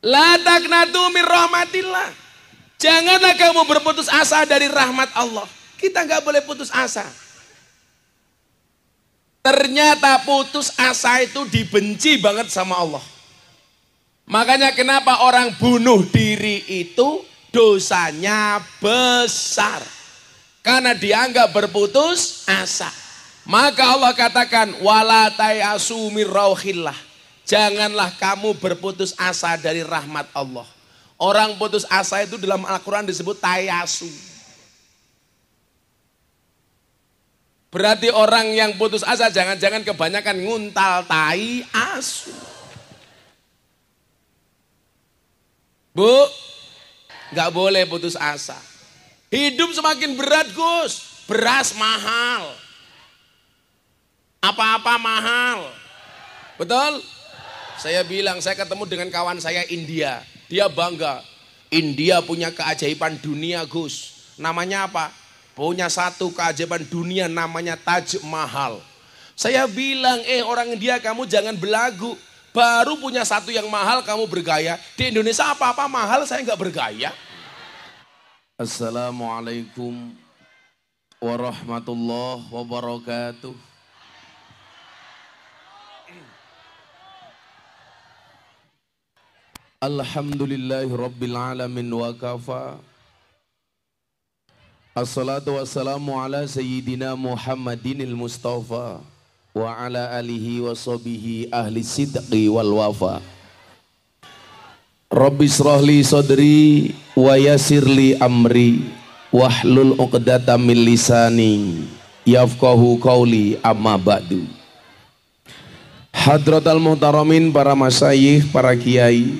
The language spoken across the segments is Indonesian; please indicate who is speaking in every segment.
Speaker 1: La taqnatu min rahmatillah. Janganlah kamu berputus asa dari rahmat Allah. Kita nggak boleh putus asa. Ternyata putus asa itu dibenci banget sama Allah. Makanya kenapa orang bunuh diri itu dosanya besar. Karena dianggap berputus asa. Maka Allah katakan wala tayasu mir rauhillah. Janganlah kamu berputus asa dari rahmat Allah. Orang putus asa itu dalam Al-Quran disebut tayasu. Berarti orang yang putus asa jangan-jangan kebanyakan nguntal tai asu. Bu, nggak boleh putus asa. Hidup semakin berat Gus, beras mahal, apa-apa mahal, betul? Saya bilang, saya ketemu dengan kawan saya India, dia bangga. India punya keajaiban dunia Gus, namanya apa? Punya satu keajaiban dunia namanya Taj Mahal. Saya bilang, orang India kamu jangan belagu. Baru punya satu yang mahal kamu bergaya. Di Indonesia apa-apa mahal saya nggak bergaya. Assalamualaikum warahmatullahi wabarakatuh. Alhamdulillahi rabbil alamin wa kafa. Assalatu wassalamu ala sayyidina Muhammadinil Mustafa wa ala alihi wa sahbihi ahli sidqi wal wafa. Rabbi shrahli sadri wa yassirli amri wahlul 'uqdatam min lisani yafqahu qawli amma ba'du. Hadratal muhtaramin, para masyayikh, para kiai,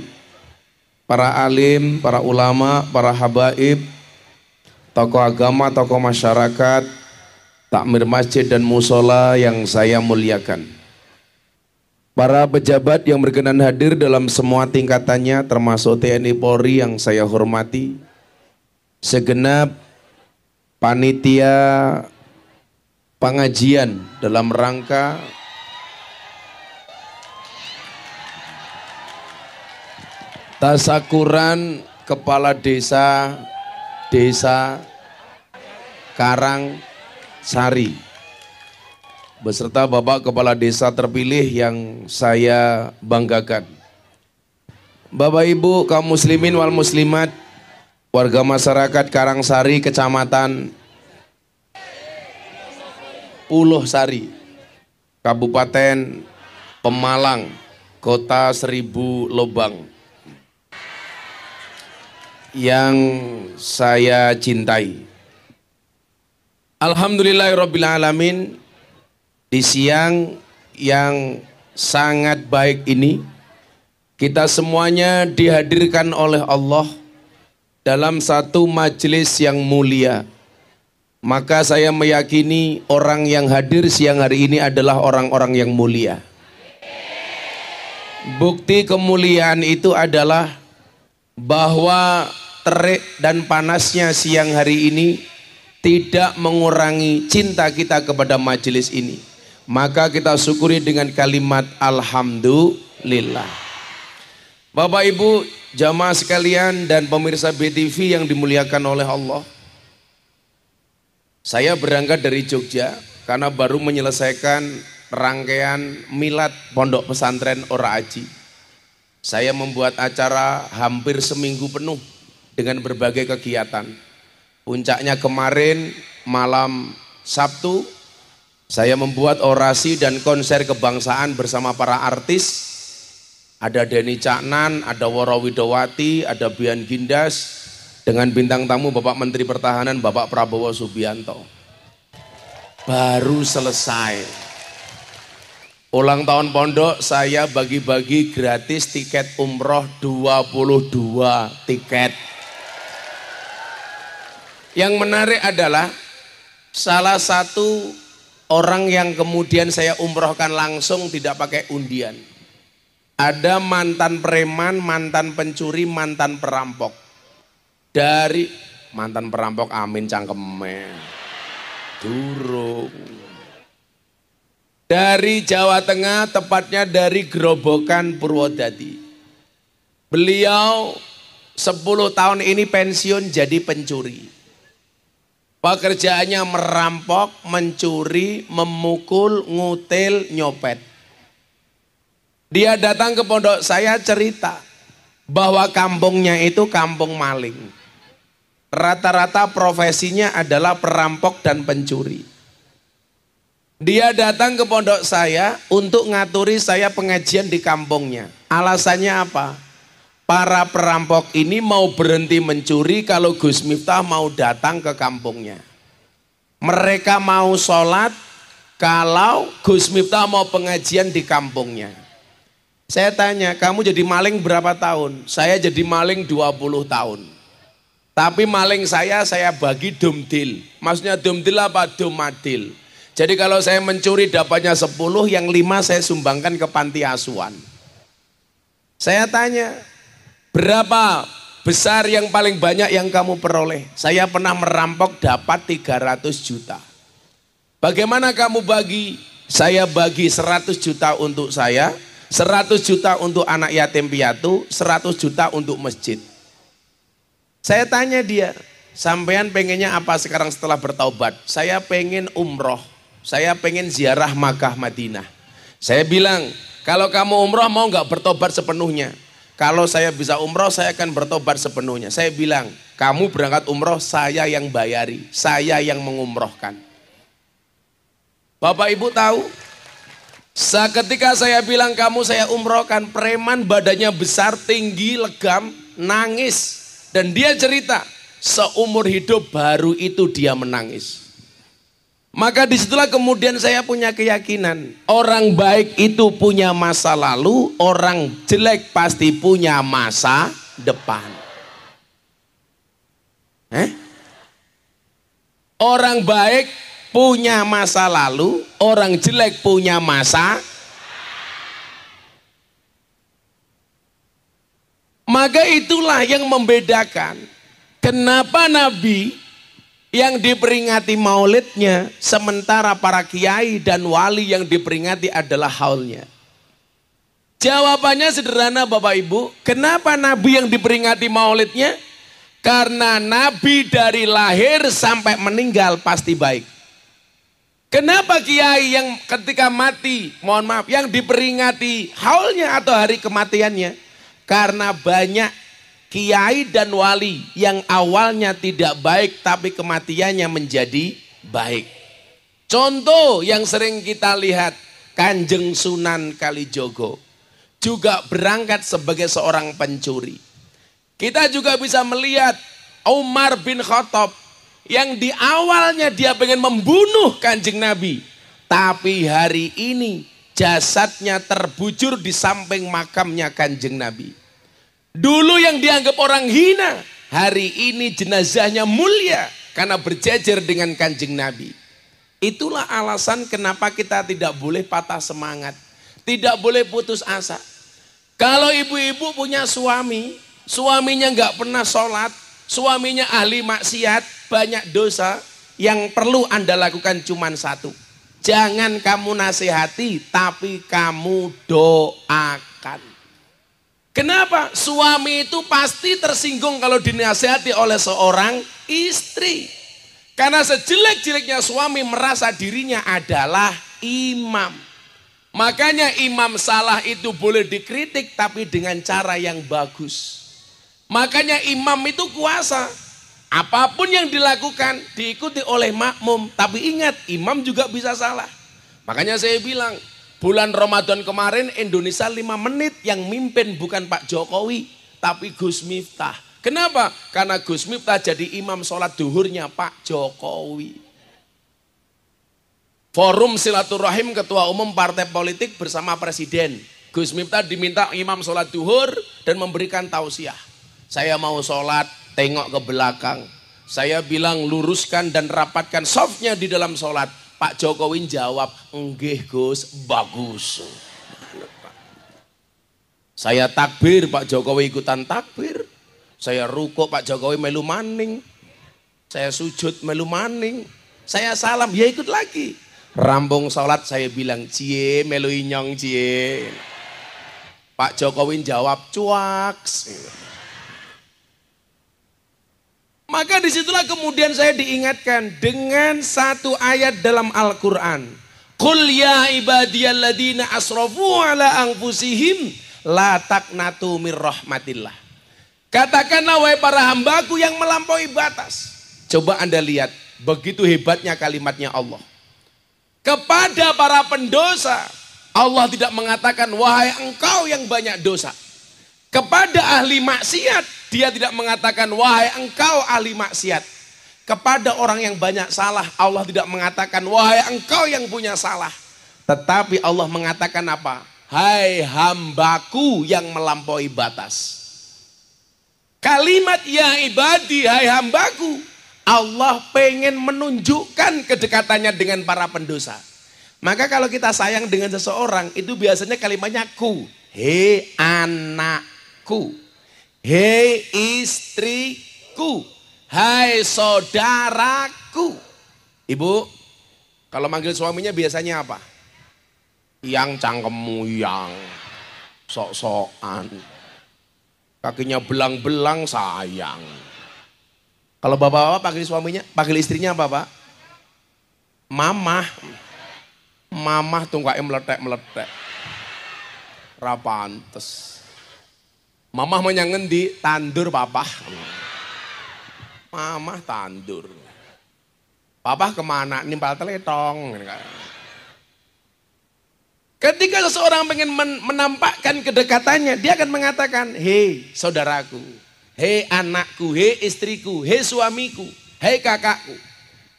Speaker 1: para alim, para ulama, para habaib, tokoh agama, tokoh masyarakat, takmir masjid dan musola yang saya muliakan. Para pejabat yang berkenan hadir dalam semua tingkatannya, termasuk TNI Polri yang saya hormati. Segenap panitia pengajian dalam rangka tasakuran kepala desa Karang Sari beserta Bapak Kepala Desa terpilih yang saya banggakan. Bapak Ibu kaum muslimin wal muslimat, warga masyarakat Karangsari, Kecamatan Puloh Sari, Kabupaten Pemalang, Kota Seribu Lobang, yang saya cintai. Alhamdulillahirabbil alamin. Di siang yang sangat baik ini, kita semuanya dihadirkan oleh Allah dalam satu majelis yang mulia. Maka saya meyakini orang yang hadir siang hari ini adalah orang-orang yang mulia. Bukti kemuliaan itu adalah bahwa terik dan panasnya siang hari ini tidak mengurangi cinta kita kepada majelis ini. Maka kita syukuri dengan kalimat alhamdulillah. Bapak Ibu jamaah sekalian dan pemirsa BTV yang dimuliakan oleh Allah, saya berangkat dari Jogja karena baru menyelesaikan rangkaian milad Pondok Pesantren Ora Aji. Saya membuat acara hampir seminggu penuh dengan berbagai kegiatan. Puncaknya kemarin malam Sabtu, saya membuat orasi dan konser kebangsaan bersama para artis. Ada Denny Caknan, ada Woro Widowati, ada Bian Gindas, dengan bintang tamu Bapak Menteri Pertahanan Bapak Prabowo Subianto. Baru selesai. Ulang tahun pondok saya bagi-bagi gratis tiket umroh 22 tiket. Yang menarik adalah salah satu orang yang kemudian saya umrohkan langsung tidak pakai undian. Ada mantan preman, mantan pencuri, mantan perampok. Dari mantan perampok amin cangkeme. Durung. Dari Jawa Tengah, tepatnya dari Grobogan Purwodadi. Beliau 10 tahun ini pensiun jadi pencuri. Pekerjaannya merampok, mencuri, memukul, ngutil, nyopet. Dia datang ke pondok saya cerita bahwa kampungnya itu kampung maling. Rata-rata profesinya adalah perampok dan pencuri. Dia datang ke pondok saya untuk ngaturi saya pengajian di kampungnya. Alasannya apa? Para perampok ini mau berhenti mencuri kalau Gus Miftah mau datang ke kampungnya. Mereka mau sholat kalau Gus Miftah mau pengajian di kampungnya. Saya tanya, kamu jadi maling berapa tahun? Saya jadi maling 20 tahun. Tapi maling saya bagi dumdil. Maksudnya dumdil apa? Dumadil. Jadi kalau saya mencuri dapatnya 10, yang 5 saya sumbangkan ke panti asuhan. Saya tanya, berapa besar yang paling banyak yang kamu peroleh? Saya pernah merampok dapat 300 juta. Bagaimana kamu bagi? Saya bagi 100 juta untuk saya, 100 juta untuk anak yatim piatu, 100 juta untuk masjid. Saya tanya dia, sampean pengennya apa sekarang setelah bertaubat? Saya pengen umroh, saya pengen ziarah Makkah Madinah. Saya bilang, kalau kamu umroh mau nggak bertobat sepenuhnya? Kalau saya bisa umroh, saya akan bertobat sepenuhnya. Saya bilang, kamu berangkat umroh, saya yang bayari, saya yang mengumrohkan. Bapak Ibu tahu, ketika saya bilang kamu saya umrohkan, preman badannya besar, tinggi, legam, nangis. Dan dia cerita, seumur hidup baru itu dia menangis. Maka disitulah kemudian saya punya keyakinan, orang baik itu punya masa lalu, orang jelek pasti punya masa depan. Orang baik punya masa lalu, orang jelek punya masa. Maka itulah yang membedakan kenapa Nabi yang diperingati maulidnya, sementara para kiai dan wali yang diperingati adalah haulnya. Jawabannya sederhana Bapak Ibu, kenapa Nabi yang diperingati maulidnya? Karena Nabi dari lahir sampai meninggal pasti baik. Kenapa kiai yang ketika mati, mohon maaf, yang diperingati haulnya atau hari kematiannya? Karena banyak kiai dan wali yang awalnya tidak baik tapi kematiannya menjadi baik. Contoh yang sering kita lihat, Kanjeng Sunan Kalijogo juga berangkat sebagai seorang pencuri. Kita juga bisa melihat Umar bin Khattab yang di awalnya dia pengen membunuh Kanjeng Nabi, tapi hari ini jasadnya terbujur di samping makamnya Kanjeng Nabi. Dulu yang dianggap orang hina, hari ini jenazahnya mulia karena berjejer dengan Kanjeng Nabi. Itulah alasan kenapa kita tidak boleh patah semangat, tidak boleh putus asa. Kalau ibu-ibu punya suami, suaminya nggak pernah sholat, suaminya ahli maksiat, banyak dosa, yang perlu Anda lakukan cuma satu. Jangan kamu nasihati, tapi kamu doakan. Kenapa? Suami itu pasti tersinggung kalau dinasihati oleh seorang istri. Karena sejelek-jeleknya suami merasa dirinya adalah imam. Makanya imam salah itu boleh dikritik tapi dengan cara yang bagus. Makanya imam itu kuasa. Apapun yang dilakukan diikuti oleh makmum. Tapi ingat, imam juga bisa salah. Makanya saya bilang, bulan Ramadan kemarin Indonesia 5 menit yang mimpin bukan Pak Jokowi, tapi Gus Miftah. Kenapa? Karena Gus Miftah jadi imam sholat duhurnya Pak Jokowi. Forum Silaturahim Ketua Umum Partai Politik bersama Presiden. Gus Miftah diminta imam sholat duhur dan memberikan tausiah. Saya mau sholat, tengok ke belakang. Saya bilang luruskan dan rapatkan softnya di dalam sholat. Pak Jokowi jawab, enggih Gus, bagus. Saya takbir, Pak Jokowi ikutan takbir. Saya rukuk, Pak Jokowi melu maning. Saya sujud melu maning. Saya salam, ya ikut lagi. Rampung sholat saya bilang, cie melu inyong cie. Pak Jokowi jawab cuak. Maka disitulah kemudian saya diingatkan dengan satu ayat dalam Al-Quran. Qul ya ibadiyalladzina asrafu ala anfusihim la taqnatu mir rahmatillah. Katakanlah wahai para hambaku yang melampaui batas. Coba Anda lihat begitu hebatnya kalimatnya Allah. Kepada para pendosa Allah tidak mengatakan wahai engkau yang banyak dosa. Kepada ahli maksiat dia tidak mengatakan wahai engkau ahli maksiat. Kepada orang yang banyak salah Allah tidak mengatakan wahai engkau yang punya salah. Tetapi Allah mengatakan apa? Hai hambaku yang melampaui batas. Kalimat ya ibadi hai hambaku. Allah pengen menunjukkan kedekatannya dengan para pendosa. Maka kalau kita sayang dengan seseorang itu biasanya kalimatnya ku. Hei anakku. Hei istriku. Hai saudaraku. Ibu, kalau manggil suaminya biasanya apa? Yang cangkemmu yang sok-sokan. Kakinya belang-belang sayang. Kalau bapak-bapak panggil suaminya, panggil istrinya apa pak? Mamah. Mamah tuh gak meletek-meletek. Rapantes. Mamah menyangen di tandur papa. Mamah tandur. Papa kemana? Nimpal teletong. Ketika seseorang pengen menampakkan kedekatannya, dia akan mengatakan, hei saudaraku, hei anakku, hei istriku, hei suamiku, hei kakakku.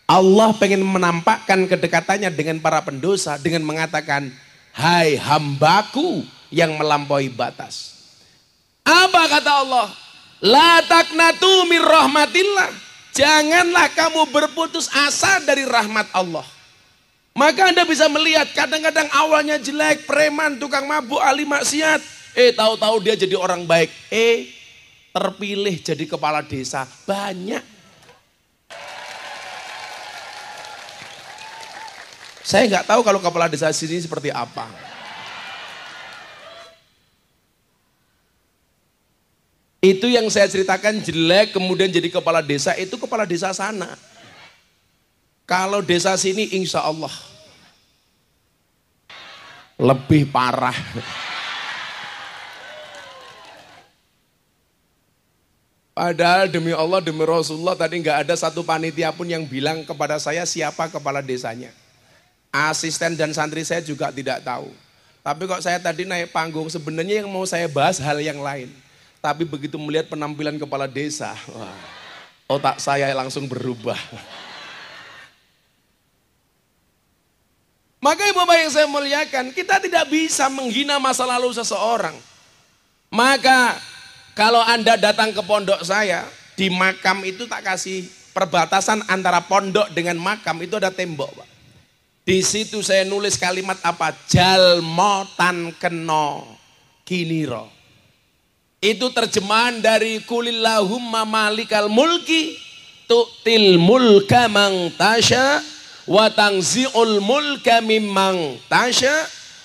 Speaker 1: Allah pengen menampakkan kedekatannya dengan para pendosa dengan mengatakan, hai hambaku yang melampaui batas. Apa kata Allah? La taqnatu mir rahmatillah. Janganlah kamu berputus asa dari rahmat Allah. Maka Anda bisa melihat kadang-kadang awalnya jelek, preman, tukang mabuk, ahli maksiat. Tahu-tahu dia jadi orang baik. Terpilih jadi kepala desa. Banyak. Saya nggak tahu kalau kepala desa sini seperti apa. Itu yang saya ceritakan jelek kemudian jadi kepala desa, itu kepala desa sana. Kalau desa sini insya Allah lebih parah. Padahal demi Allah, demi Rasulullah tadi nggak ada satu panitia pun yang bilang kepada saya siapa kepala desanya. Asisten dan santri saya juga tidak tahu. Tapi kok saya tadi naik panggung sebenarnya yang mau saya bahas hal yang lain. Tapi begitu melihat penampilan kepala desa, wah, otak saya langsung berubah. Maka Bapak yang saya muliakan, kita tidak bisa menghina masa lalu seseorang. Maka kalau Anda datang ke pondok saya, di makam itu tak kasih perbatasan antara pondok dengan makam itu ada tembok, Pak. Di situ saya nulis kalimat apa? Jalmo tan keno kiniro. Itu terjemahan dari kulillahumma malikal mulki tu'til mulka mang tasya wa tangzi'ul mulka mimman tasya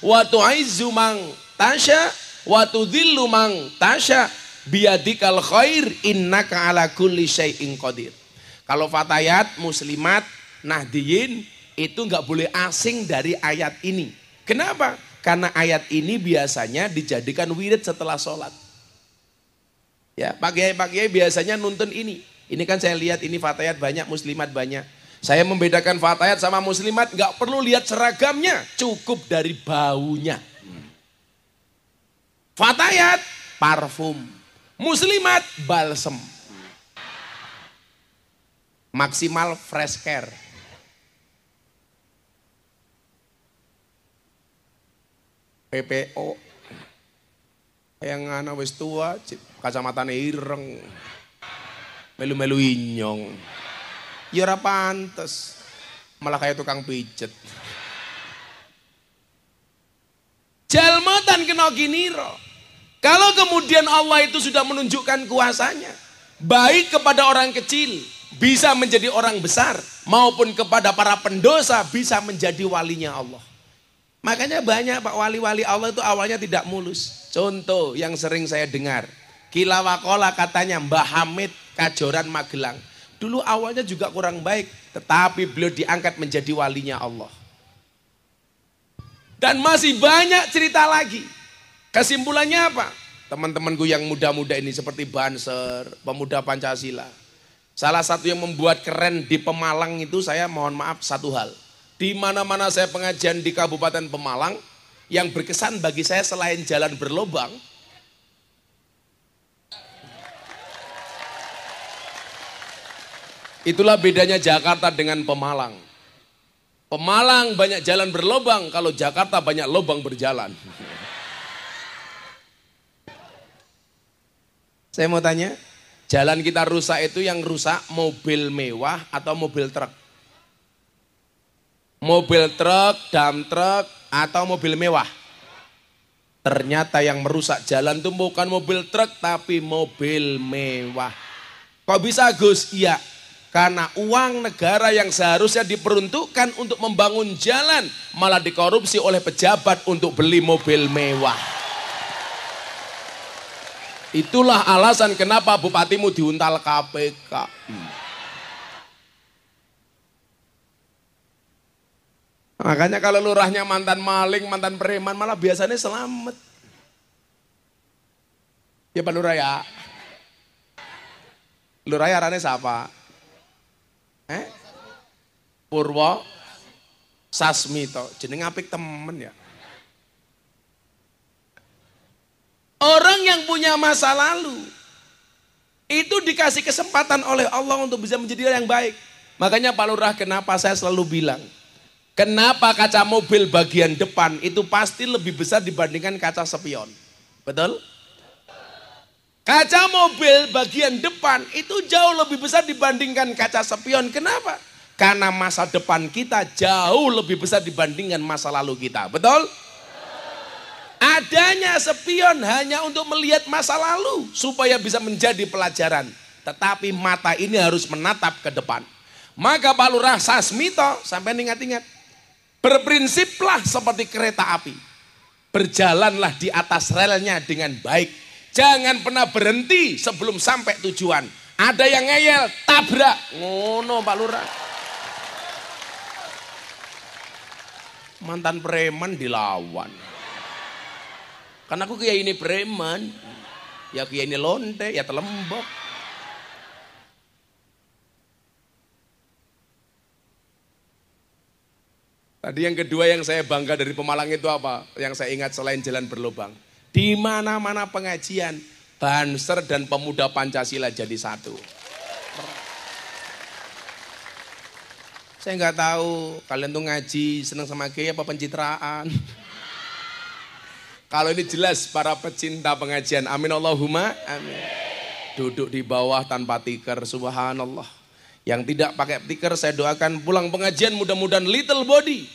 Speaker 1: wa tu'izzu mang tasya wa tudhillu mang tasya biyadikal khair innaka ala kulli syai'in qadir. Kalau fatayat, muslimat, nahdiyin itu enggak boleh asing dari ayat ini. Kenapa? Karena ayat ini biasanya dijadikan wirid setelah sholat. Ya, Pak Kiai biasanya nuntun ini. Ini kan saya lihat ini fatayat banyak, muslimat banyak. Saya membedakan fatayat sama muslimat nggak perlu lihat seragamnya, cukup dari baunya. Fatayat parfum, muslimat balsem. Maksimal fresh care. PPO yang ana wis tua, kacamatane ireng, melu-melu inyong, ya ora pantes, malah kayak tukang pijet. Jalmatan kena giniro. Kalau kemudian Allah itu sudah menunjukkan kuasanya, baik kepada orang kecil bisa menjadi orang besar, maupun kepada para pendosa bisa menjadi walinya Allah. Makanya banyak Pak wali-wali Allah itu awalnya tidak mulus. Contoh yang sering saya dengar. Kilawakola katanya Mbah Hamid Kajoran Magelang. Dulu awalnya juga kurang baik, tetapi beliau diangkat menjadi walinya Allah. Dan masih banyak cerita lagi. Kesimpulannya apa? Teman-temanku yang muda-muda ini seperti Banser, pemuda Pancasila. Salah satu yang membuat keren di Pemalang itu saya mohon maaf satu hal. Di mana-mana saya pengajian di Kabupaten Pemalang, yang berkesan bagi saya selain jalan berlobang, itulah bedanya Jakarta dengan Pemalang. Pemalang banyak jalan berlobang, kalau Jakarta banyak lobang berjalan. Saya mau tanya, jalan kita rusak itu yang rusak mobil mewah atau mobil truk? Mobil truk, dump truk, atau mobil mewah? Ternyata yang merusak jalan itu bukan mobil truk tapi mobil mewah. Kok bisa Gus? Iya. Karena uang negara yang seharusnya diperuntukkan untuk membangun jalan malah dikorupsi oleh pejabat untuk beli mobil mewah. Itulah alasan kenapa bupatimu diuntal KPK. Makanya kalau lurahnya mantan maling, mantan preman malah biasanya selamat. Ya Pak Lurah ya. Lurah ya arane siapa? Purwo Sasmito, jeneng apik temen ya. Orang yang punya masa lalu itu dikasih kesempatan oleh Allah untuk bisa menjadi yang baik. Makanya Pak Lurah, kenapa saya selalu bilang, kenapa kaca mobil bagian depan itu pasti lebih besar dibandingkan kaca spion. Betul? Kaca mobil bagian depan itu jauh lebih besar dibandingkan kaca spion. Kenapa? Karena masa depan kita jauh lebih besar dibandingkan masa lalu kita. Betul? Adanya spion hanya untuk melihat masa lalu supaya bisa menjadi pelajaran. Tetapi mata ini harus menatap ke depan. Maka Pak Lurah Sasmito sampai ingat-ingat, berprinsiplah seperti kereta api. Berjalanlah di atas relnya dengan baik. Jangan pernah berhenti sebelum sampai tujuan. Ada yang ngeyel, tabrak. Ngono Pak Lurah. Mantan preman dilawan. Karena aku kiai ini preman. Ya kiai ini lonte, ya telembok. Tadi yang kedua yang saya bangga dari Pemalang itu apa? Yang saya ingat selain jalan berlubang. Di mana-mana pengajian, Banser dan pemuda Pancasila jadi satu. Saya nggak tahu kalian tuh ngaji senang sama kiai apa pencitraan. Kalau ini jelas para pecinta pengajian, amin Allahumma amin. Duduk di bawah tanpa tikar, subhanallah. Yang tidak pakai tikar saya doakan pulang pengajian mudah-mudahan little body.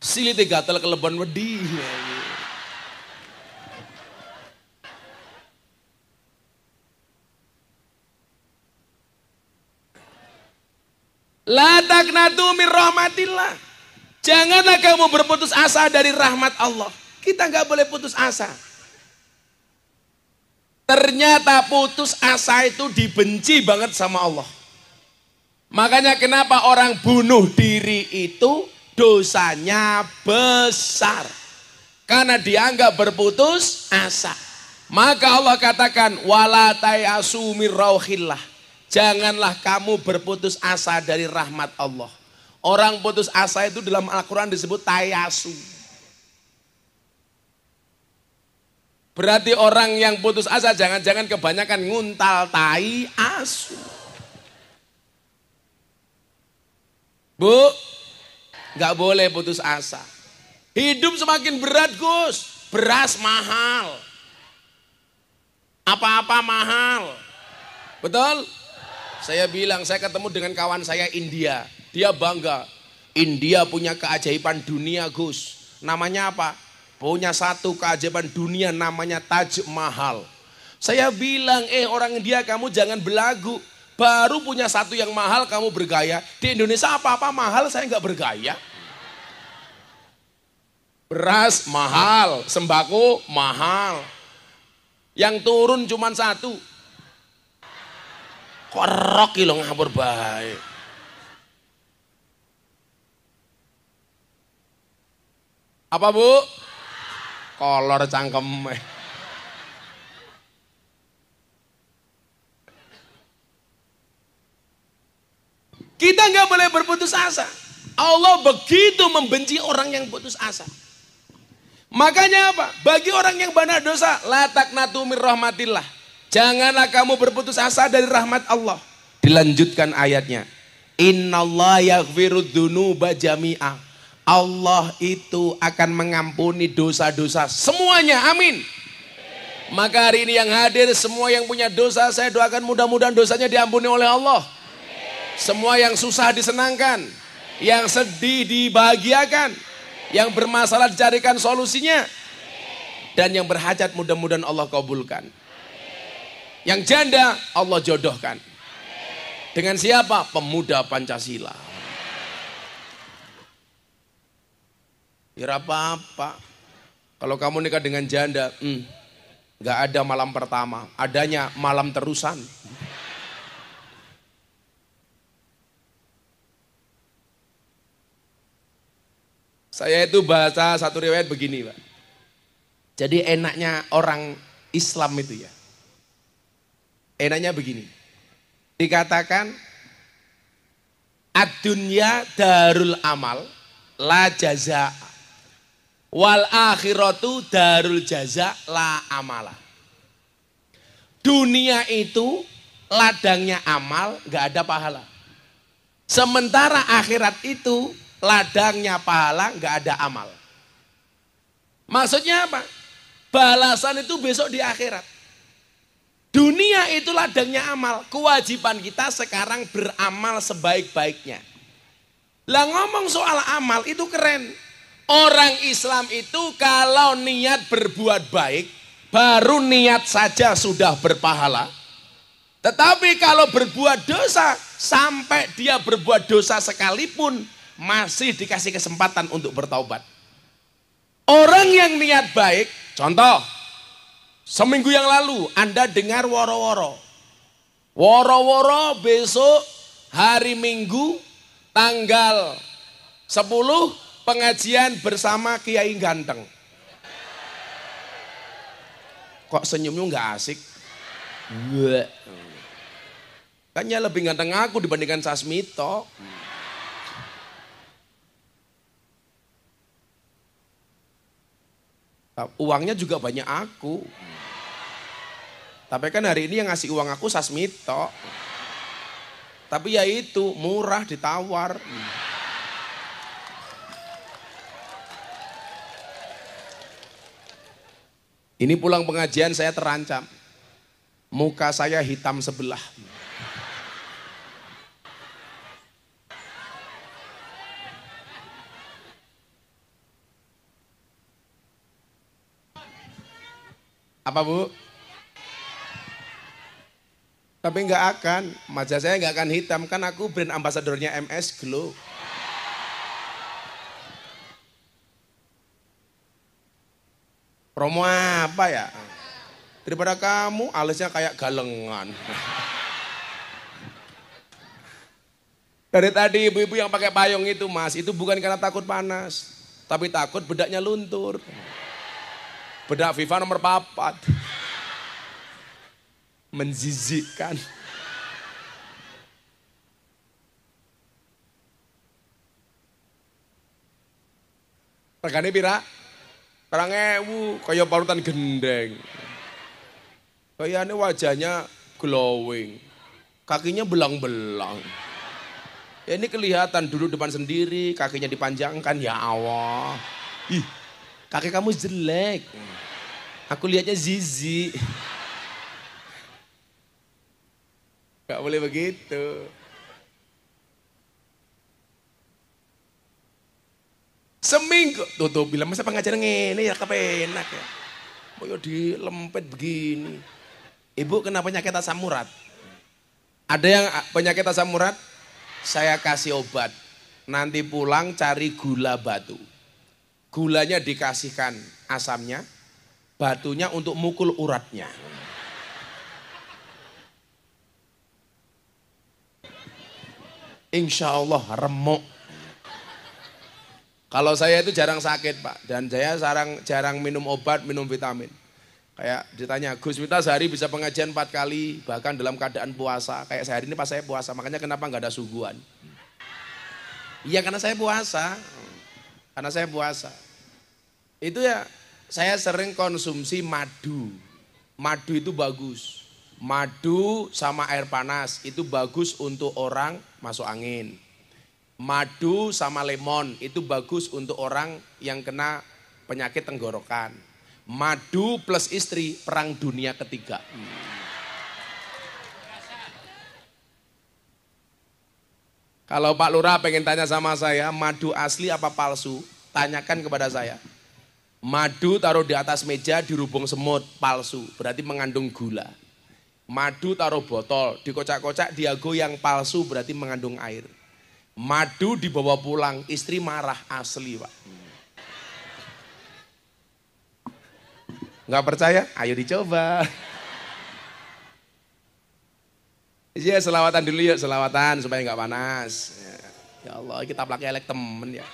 Speaker 1: Silite gatel kelebon wedi. La taqnatu min rahmatillah. Janganlah kamu berputus asa dari rahmat Allah. Kita nggak boleh putus asa. Ternyata putus asa itu dibenci banget sama Allah. Makanya kenapa orang bunuh diri itu dosanya besar. Karena dianggap berputus asa. Maka Allah katakan wala tayasu mir rauhillah. Janganlah kamu berputus asa dari rahmat Allah. Orang putus asa itu dalam Al-Quran disebut tayasu. Berarti orang yang putus asa jangan-jangan kebanyakan nguntal tai asu. Bu, gak boleh putus asa. Hidup semakin berat Gus. Beras mahal. Apa-apa mahal. Betul? Saya bilang, saya ketemu dengan kawan saya India. Dia bangga. India punya keajaiban dunia Gus. Namanya apa? Punya satu keajaiban dunia namanya Taj Mahal. Saya bilang, orang India kamu jangan belagu. Baru punya satu yang mahal kamu bergaya. Di Indonesia apa-apa mahal saya nggak bergaya. Beras mahal, sembako mahal. Yang turun cuma satu. Korok kilo ngapur baik. Apa Bu? Kolor cangkem. Kita nggak boleh berputus asa. Allah begitu membenci orang yang putus asa. Makanya apa? Bagi orang yang banyak dosa, la taqnatu mir rahmatillah. Janganlah kamu berputus asa dari rahmat Allah. Dilanjutkan ayatnya. Innallaha yaghfirudz dzunuba jami'a. Allah itu akan mengampuni dosa-dosa semuanya. Amin. Maka hari ini yang hadir, semua yang punya dosa, saya doakan mudah-mudahan dosanya diampuni oleh Allah. Semua yang susah disenangkan, yang sedih dibahagiakan, yang bermasalah dicarikan solusinya, dan yang berhajat mudah-mudahan Allah kabulkan. Yang janda Allah jodohkan. Dengan siapa? Pemuda Pancasila. Ya apa-apa. Kalau kamu nikah dengan janda, nggak ada malam pertama, adanya malam terusan. Saya itu baca satu riwayat begini, Pak. Jadi enaknya orang Islam itu ya. Enaknya begini. Dikatakan ad-dunya darul amal la jaza wal akhiratu darul jaza la amala. Dunia itu ladangnya amal, nggak ada pahala. Sementara akhirat itu ladangnya pahala, nggak ada amal. Maksudnya apa? Balasan itu besok di akhirat. Dunia itu ladangnya amal. Kewajiban kita sekarang beramal sebaik-baiknya. Lah ngomong soal amal itu keren. Orang Islam itu kalau niat berbuat baik, baru niat saja sudah berpahala. Tetapi kalau berbuat dosa, sampai dia berbuat dosa sekalipun, masih dikasih kesempatan untuk bertaubat. Orang yang niat baik, contoh, seminggu yang lalu Anda dengar woro-woro. Woro-woro besok hari Minggu tanggal 10 pengajian bersama Kiai Ganteng. Kok senyumnya nggak asik? Kayaknya lebih ganteng aku dibandingkan Sasmito. Uangnya juga banyak aku. Tapi kan hari ini yang ngasih uang aku Sasmito. Tapi ya itu murah ditawar. Ini pulang pengajian saya terancam. Muka saya hitam sebelah. Apa Bu? Tapi nggak akan, wajah saya nggak akan hitam, kan aku brand ambasadornya MS Glow. Promo apa ya? Daripada kamu alisnya kayak galengan. Dari tadi ibu-ibu yang pakai payung itu Mas, itu bukan karena takut panas, tapi takut bedaknya luntur. Bedak FIFA nomor 4. Menzizikkan. Regane pira? 2.000 kaya parutan gendeng. Kayaknya wajahnya glowing. Kakinya belang-belang. Ya ini kelihatan dulu depan sendiri, kakinya dipanjangkan, ya Allah. Ih, kaki kamu jelek. Aku lihatnya zizi. Gak boleh begitu. Seminggu tuh bilang masa pengajaran ngene ya kepenak ya. Mau dilempet begini. Ibu kena penyakit asam urat. Ada yang penyakit asam urat? Saya kasih obat. Nanti pulang cari gula batu. Gulanya dikasihkan asamnya, batunya untuk mukul uratnya. Insya Allah remuk. Kalau saya itu jarang sakit Pak, dan saya jarang minum obat, minum vitamin. Kayak ditanya, Gus Miftah sehari bisa pengajian 4 kali, bahkan dalam keadaan puasa. Kayak sehari ini pas saya puasa, makanya kenapa nggak ada suguhan? Iya karena saya puasa, Itu ya, saya sering konsumsi madu. Madu itu bagus. Madu sama air panas itu bagus untuk orang masuk angin. Madu sama lemon itu bagus untuk orang yang kena penyakit tenggorokan. Madu plus istri perang dunia ketiga. Kalau Pak Lurah pengen tanya sama saya, madu asli apa palsu? Tanyakan kepada saya. Madu taruh di atas meja dirubung semut, palsu, berarti mengandung gula. Madu taruh botol, dikocak-kocak, diago yang palsu berarti mengandung air. Madu dibawa pulang, istri marah, asli Pak. Nggak percaya? Ayo dicoba. Iya selawatan dulu yuk, selawatan supaya nggak panas. Ya Allah kita pakai elek temen ya.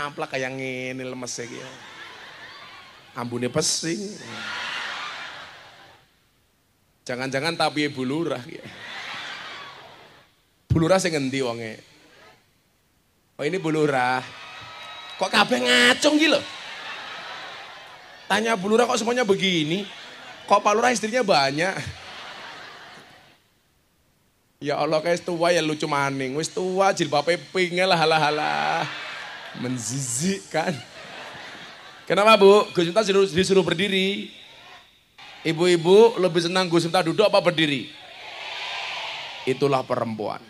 Speaker 1: Aplak kayak ngene lemes ya. Ambune pesing. Jangan-jangan tapi bulurah ya. Bulurah sing ngendi wonge? Oh ini bulurah. Kok kabeh ngacung gitu? Tanya bulurah kok semuanya begini? Kok Pak Lurah istrinya banyak? Ya Allah kayak tua ya lucu maning. Wis tua jilbabe pink lah halah. Menzizikkan. Kenapa Bu? Gus Miftah disuruh berdiri. Ibu-ibu lebih senang Gus Miftah duduk apa berdiri? Itulah perempuan.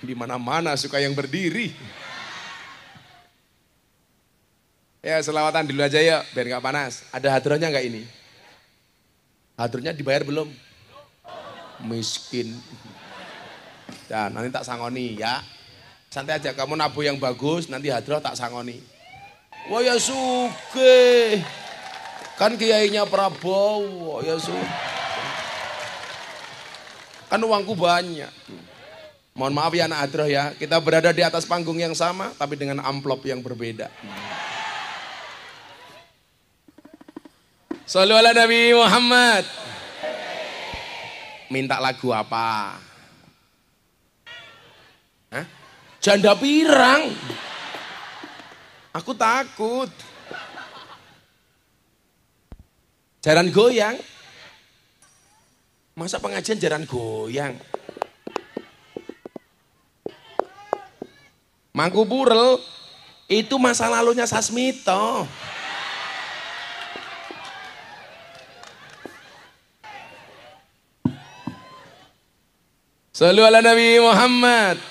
Speaker 1: Di mana-mana suka yang berdiri. Ya selawatan dulu aja ya biar nggak panas. Ada hadrohnya nggak ini? Hadrohnya dibayar belum? Miskin. Dan nanti tak sangoni ya. Santai aja kamu nabu yang bagus nanti hadroh tak sangoni. Wah ya suge. Kan kiainya Prabowo ya suge. Kan uangku banyak. Mohon maaf ya anak hadroh ya. Kita berada di atas panggung yang sama tapi dengan amplop yang berbeda. Shallu ala Nabi Muhammad. Minta lagu apa? Hah? Janda pirang. Aku takut. Jaran goyang. Masa pengajian jaran goyang? Mangku Purel itu masa lalunya Sasmito. Shallu ala Nabi Muhammad.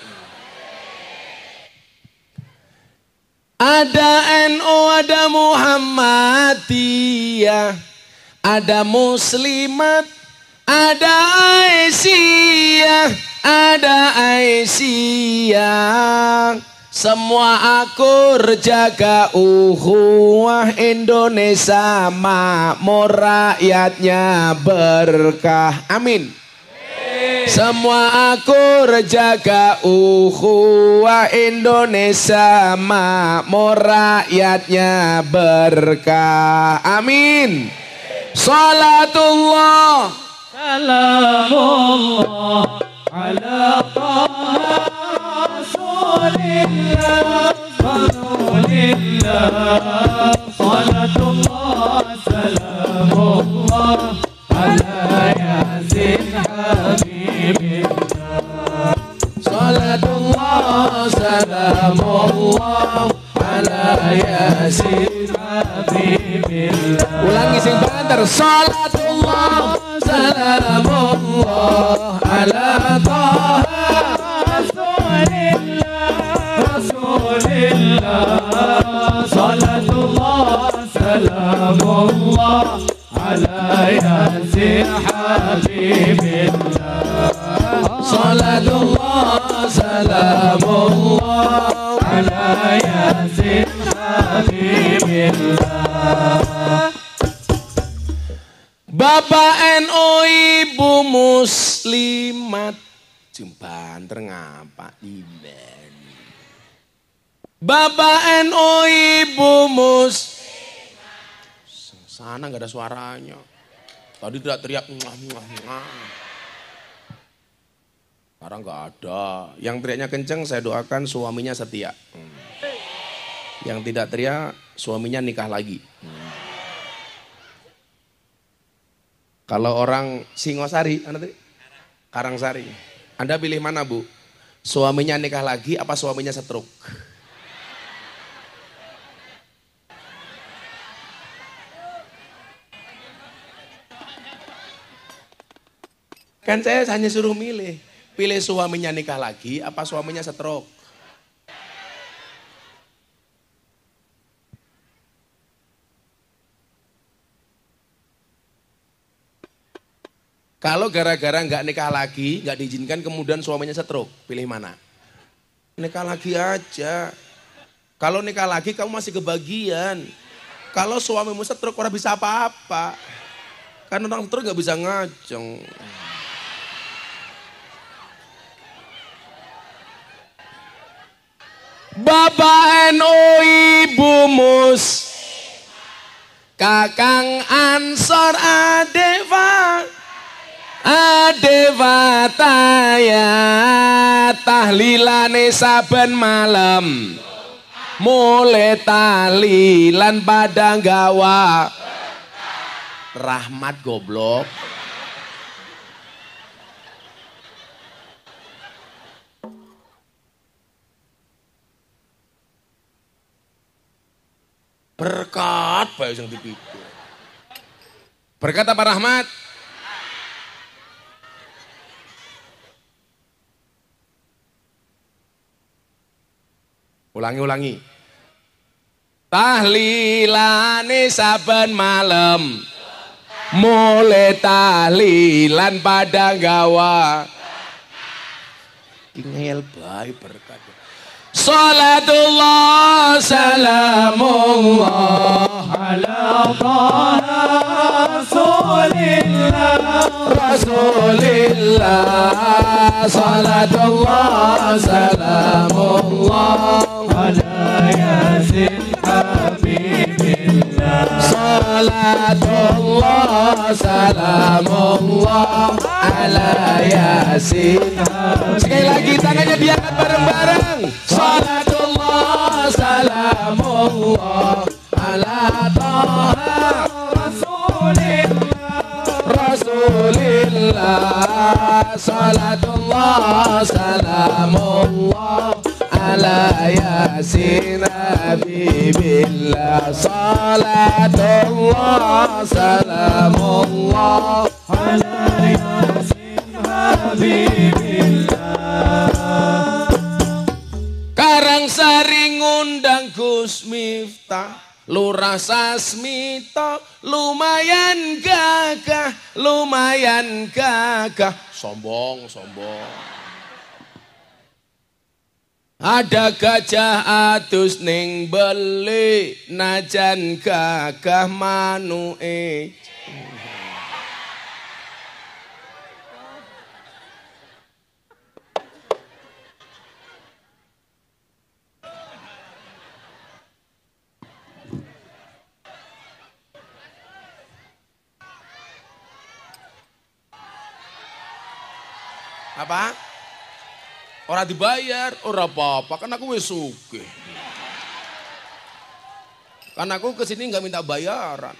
Speaker 1: Ada NU, ada Muhammadiyah, ada Muslimat, ada Aisyah, ada Aisyah. Semua akur jaga ukhuwah Indonesia makmur rakyatnya berkah. Amin. Semua akur jaga ukhuwah Indonesia makmur rakyatnya berkah. Amin. Salatullah salamullah ala taha rasulillah rasulillah. Salatullah salamullah ala yasin habibillah. Salatullah salamullah ala yasin habibillah. Ulangi sing banter. Salatullah salamullah ala taha rasulillah rasulillah. Salatullah salamullah ala yasin habibillah. Salatullah salamullah Bapak NU Ibu Muslimat jumpan ngapa iman. Bapak NU Ibu sana nggak ada suaranya. Tadi tidak teriak sekarang nggak ada. Yang teriaknya kenceng saya doakan suaminya setia. Yang tidak teriak suaminya nikah lagi. Kalau orang Singosari, Karangsari, Anda pilih mana Bu? Suaminya nikah lagi apa suaminya stroke? Kan saya hanya suruh milih. Pilih suaminya nikah lagi apa suaminya stroke? Kalau gara-gara nggak nikah lagi, nggak diizinkan kemudian suaminya stroke, pilih mana? Nikah lagi aja. Kalau nikah lagi kamu masih kebagian. Kalau suamimu stroke orang bisa apa-apa. Kan orang stroke nggak bisa ngajeng. Bapak NU Ibu Mus, Kakang Ansor Adevataya tahlilane saben malam mulai tahlilan padang gawa rahmat goblok. Berkat bae sing dipikir. Berkat apa rahmat? Ulangi. Tahlilane saben malam mulai tahlilan padang gawa ingel bae berkat. Salatullah salamullah ala Rasulillah salatullah salamullah ala yasin habibillah salatullah salamullah ala yasin. Sekali lagi tangannya diangkat bareng-bareng. Salatullah salamullah ala taha Rasulillah salatullah salamullah ala yasin habibillah salatullah salamullah ala yasin habibillah. Karangsari ngundang Gus Miftah, Lurah Sasmito, lumayan gagah, sombong. Ada gajah atus ning beli, najan gagah manuke. Apa? Orang dibayar, ora apa-apa, kan aku wis sugih. Kan aku kesini nggak minta bayaran,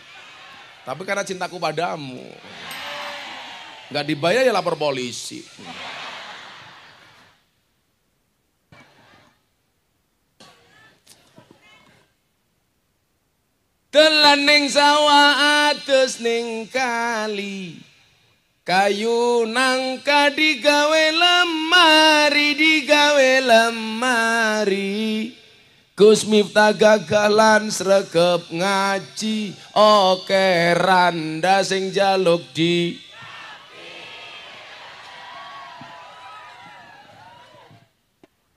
Speaker 1: tapi karena cintaku padamu. Nggak dibayar ya lapor polisi. Telan ning sawah atus ning kali. Kayu nangka digawe lemari, Gus Miftah gagalan sregep ngaji, oke randa sing jaluk di.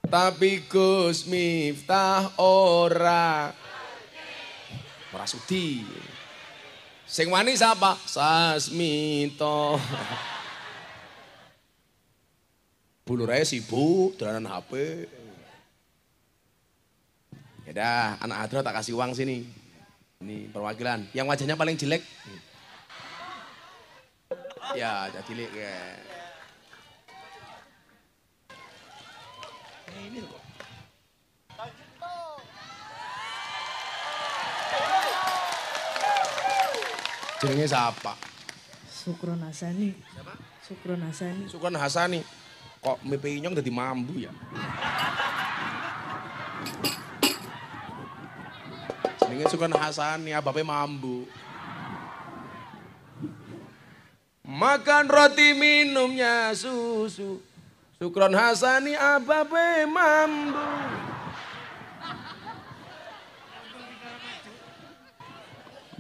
Speaker 1: Tapi Gus Miftah ora ora sudi. Sing wani sapa? Sasmito. Bulurnya sibuk, dolanan HP. Ya dah, anak Adro tak kasih uang sini. Ini perwakilan. Yang wajahnya paling jelek. Ya, jadi jelek ya. Ini loh. Jenenge siapa?
Speaker 2: Sukron Hasani.
Speaker 1: Siapa?
Speaker 2: Sukron Hasani.
Speaker 1: Sukron Hasani. Kok MPI nyong dadi mambu ya? Jenenge Sukron Hasani, abape mambu. Makan roti minumnya susu. Sukron Hasani abape mambu.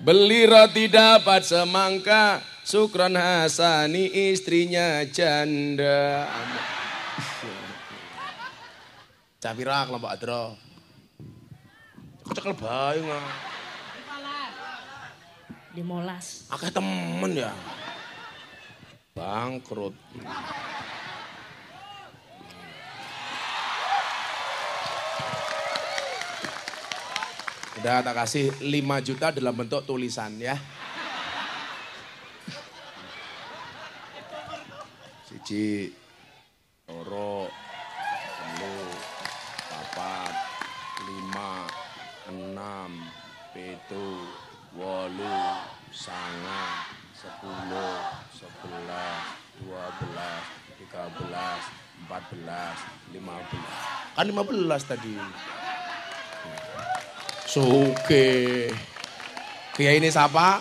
Speaker 1: Beli roti dapat semangka, Sukron Hasani istrinya janda. Capira kelompok Adro. Cekel bae nggak.
Speaker 2: 15.
Speaker 1: Akeh temen ya. Bangkrut. Udah tak kasih 5 juta dalam bentuk tulisan ya. Siji, loro, telu, papat, 5, 6, 7, 8, 9, 10, 11, 12, 13, 14, 15. Kan 15 tadi. Suke. Kiai ini siapa?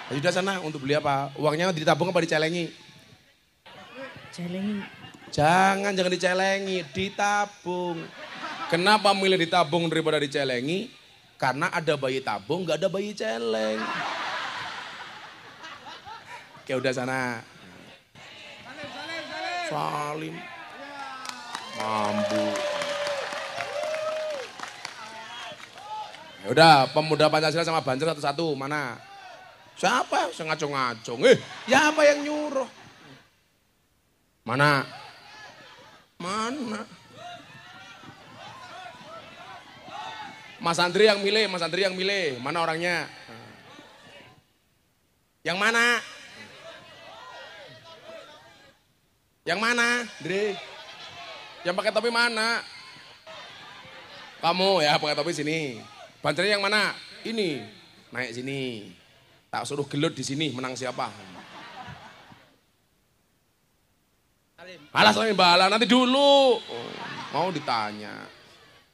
Speaker 1: Sudah sana untuk beli apa? Uangnya ditabung apa dicelengi?
Speaker 2: Celengi.
Speaker 1: Jangan dicelengi, ditabung. Kenapa milih ditabung daripada dicelengi? Karena ada bayi tabung, nggak ada bayi celeng. Oke udah sana. Salim. Mambu. Ya udah, pemuda Pancasila sama Banser satu-satu, mana? Siapa yang ngacung-ngacung? Ya apa yang nyuruh? Mana? Mana? Mas Andri yang milih, Mas Andri yang milih. Mana orangnya? Yang mana? Yang mana, Dre? Yang pakai topi mana? Kamu ya pakai topi sini. Bansernya yang mana? Ini. Naik sini. Tak suruh gelut di sini, menang siapa? Alah Salim bala, nanti dulu. Oh, mau ditanya.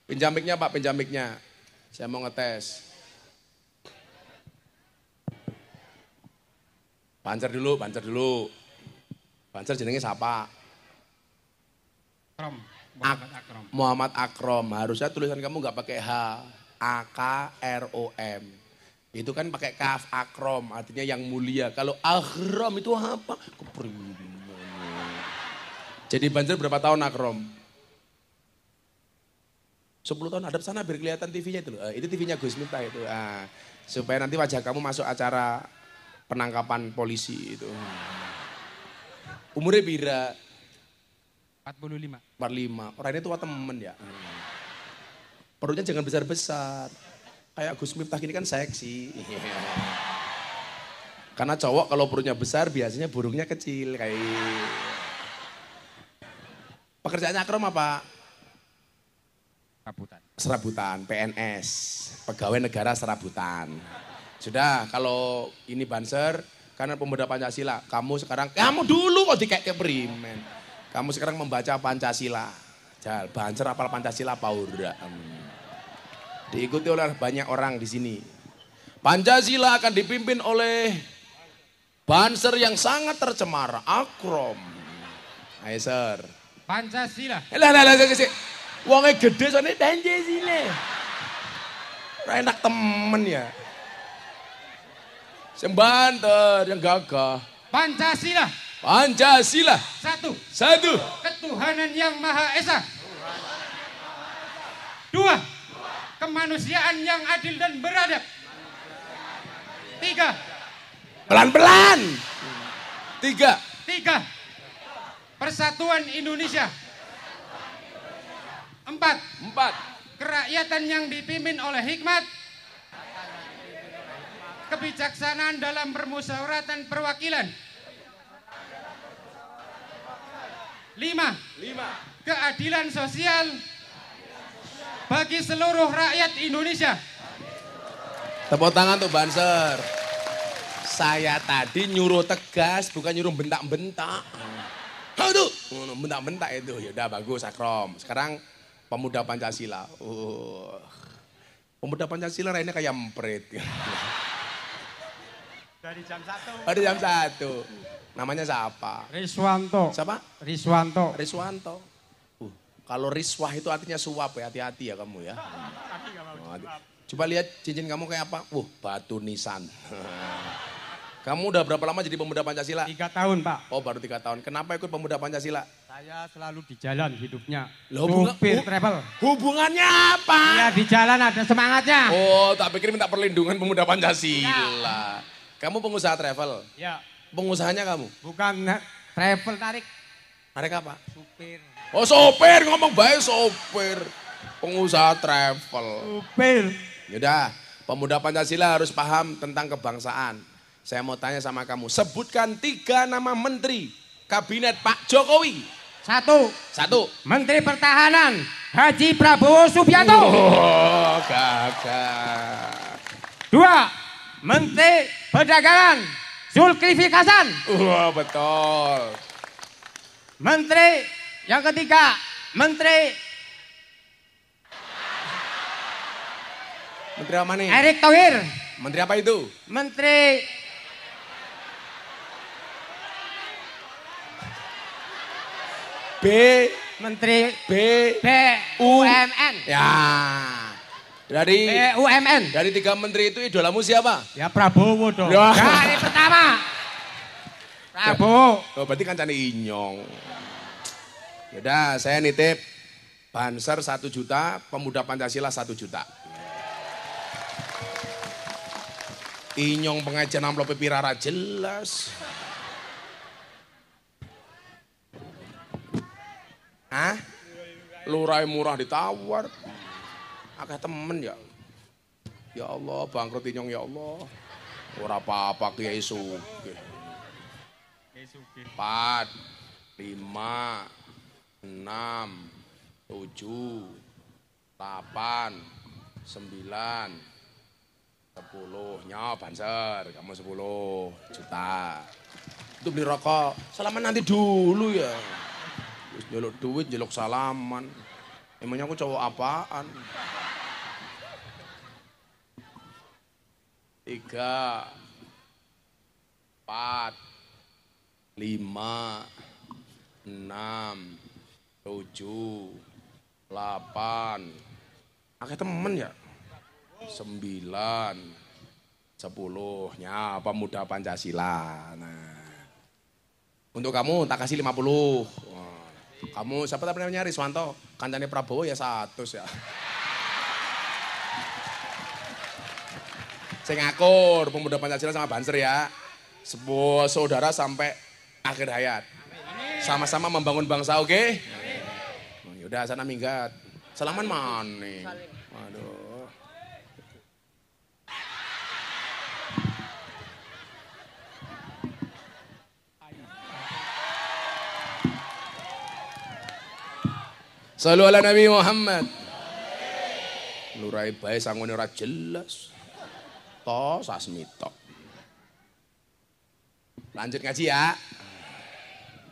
Speaker 1: Pinjam mic-nya Pak, pinjam mic-nya. Saya mau ngetes. Banser dulu, Banser dulu. Banser jenenge siapa?
Speaker 3: Akrom, Muhammad Akrom.
Speaker 1: Muhammad Akrom. Harusnya tulisan kamu nggak pakai H. A-K-R-O-M. Itu kan pakai kaf, Akrom, artinya yang mulia. Kalau Akrom itu apa? Jadi Banser berapa tahun Akrom? 10 tahun, hadap sana biar kelihatan TV-nya itu loh. Itu TV-nya Gus Miftah itu. Supaya nanti wajah kamu masuk acara penangkapan polisi itu. Umurnya bira?
Speaker 3: 45.
Speaker 1: 45. Orang ini tua temen ya. Perutnya jangan besar-besar. Kayak Gus Miftah ini kan seksi. Karena cowok kalau perutnya besar biasanya burungnya kecil. Kayak. Pekerjaannya Akrom apa?
Speaker 3: Serabutan.
Speaker 1: Serabutan, PNS. Pegawai negara serabutan. Sudah kalau ini Banser, karena pemuda Pancasila. Kamu sekarang, kamu dulu kok dikek primen. Kamu sekarang membaca Pancasila. Jal, Banser apal Pancasila apa udah? Diikuti oleh banyak orang di sini. Pancasila akan dipimpin oleh Banser yang sangat tercemar, Akrom. Ayo Sir.
Speaker 3: Pancasila.
Speaker 1: Lah, wongnya gede soalnya Pancasila. Enak temen ya. Sembanter yang gagah.
Speaker 3: Pancasila.
Speaker 1: Pancasila. Satu.
Speaker 3: Ketuhanan yang Maha Esa. 2. Kemanusiaan yang adil dan beradab. 3.
Speaker 1: Pelan-pelan. 3.
Speaker 3: 3. Persatuan Indonesia. 4.
Speaker 1: 4.
Speaker 3: Kerakyatan yang dipimpin oleh hikmat, kebijaksanaan dalam permusyawaratan perwakilan. 5. Keadilan sosial bagi seluruh rakyat Indonesia.
Speaker 1: Tepuk tangan untuk Banser. Saya tadi nyuruh tegas, bukan nyuruh bentak-bentak. Aduh, bentak-bentak itu. Ya udah bagus, Akrom. Sekarang pemuda Pancasila. Pemuda Pancasila ini kayak emprit.
Speaker 3: Dari jam 1.
Speaker 1: Ada jam 1. Namanya siapa?
Speaker 3: Riswanto.
Speaker 1: Siapa?
Speaker 3: Riswanto.
Speaker 1: Riswanto. Kalau riswah itu artinya suap ya, hati-hati ya kamu ya. Coba lihat cincin kamu kayak apa? Batu nisan. Kamu udah berapa lama jadi pemuda Pancasila?
Speaker 3: 3 tahun, Pak.
Speaker 1: Oh, baru 3 tahun. Kenapa ikut pemuda Pancasila?
Speaker 3: Saya selalu di jalan hidupnya.
Speaker 1: Loh,
Speaker 3: Supir travel.
Speaker 1: Hubungannya apa?
Speaker 3: Ya di jalan ada semangatnya.
Speaker 1: Oh, tak pikir minta perlindungan pemuda Pancasila. Kamu pengusaha travel?
Speaker 3: Ya.
Speaker 1: Pengusahanya kamu?
Speaker 3: Bukan travel tarik.
Speaker 1: Tarik apa?
Speaker 3: Supir.
Speaker 1: Oh, sopir, ngomong baik sopir. Pengusaha travel.
Speaker 3: Supir.
Speaker 1: Yaudah, pemuda Pancasila harus paham tentang kebangsaan. Saya mau tanya sama kamu, sebutkan 3 nama menteri kabinet Pak Jokowi.
Speaker 3: 1.
Speaker 1: 1.
Speaker 3: Menteri Pertahanan Haji Prabowo Subianto.
Speaker 1: Oh, gagah.
Speaker 3: 2. Menteri Perdagangan Zulkifli Hasan.
Speaker 1: Betul.
Speaker 3: Menteri yang ketiga, Menteri
Speaker 1: Menteri apa nih?
Speaker 3: Erick Thohir.
Speaker 1: Menteri apa itu?
Speaker 3: Menteri Menteri BUMN.
Speaker 1: Ya. Dari
Speaker 3: BUMN.
Speaker 1: Dari 3 menteri itu idolamu siapa?
Speaker 3: Ya Prabowo dong.
Speaker 1: Ya.
Speaker 3: Dari pertama. Prabowo.
Speaker 1: Oh, berarti kan cani inyong. Yaudah, saya nitip Banser 1 juta, pemuda Pancasila 1 juta. Inyong pengajian amplop pirara jelas. Hah? Lurai murah ditawar. Akeh temen ya. Ya Allah, bangkrut inyong ya Allah. Ora apa-apa Kiai Sugih. 4, 5, 6, 7, 8, 9, 10. Nya Banser, kamu 10 juta. Itu beli rokok. Salaman nanti dulu ya. Terus nyeluk duit, nyeluk salaman. Emangnya aku cowok apaan? 3, 4, 5, 6, 7, 8. Akeh temen ya? 9, 10. Pemuda Pancasila. Nah. Untuk kamu tak kasih 50. Kamu siapa namanya Riswanto? Kancane Prabowo ya 100 ya. Saya ngakur pemuda Pancasila sama Banser ya. Sebuah saudara sampai akhir hayat. Sama-sama membangun bangsa, oke? Okay? Yaudah sana minggat. Salaman mana? Waduh. Sallu ala Nabi Muhammad. Lurai bae sangone ora jelas. To sasmito. Lanjut ngaji ya.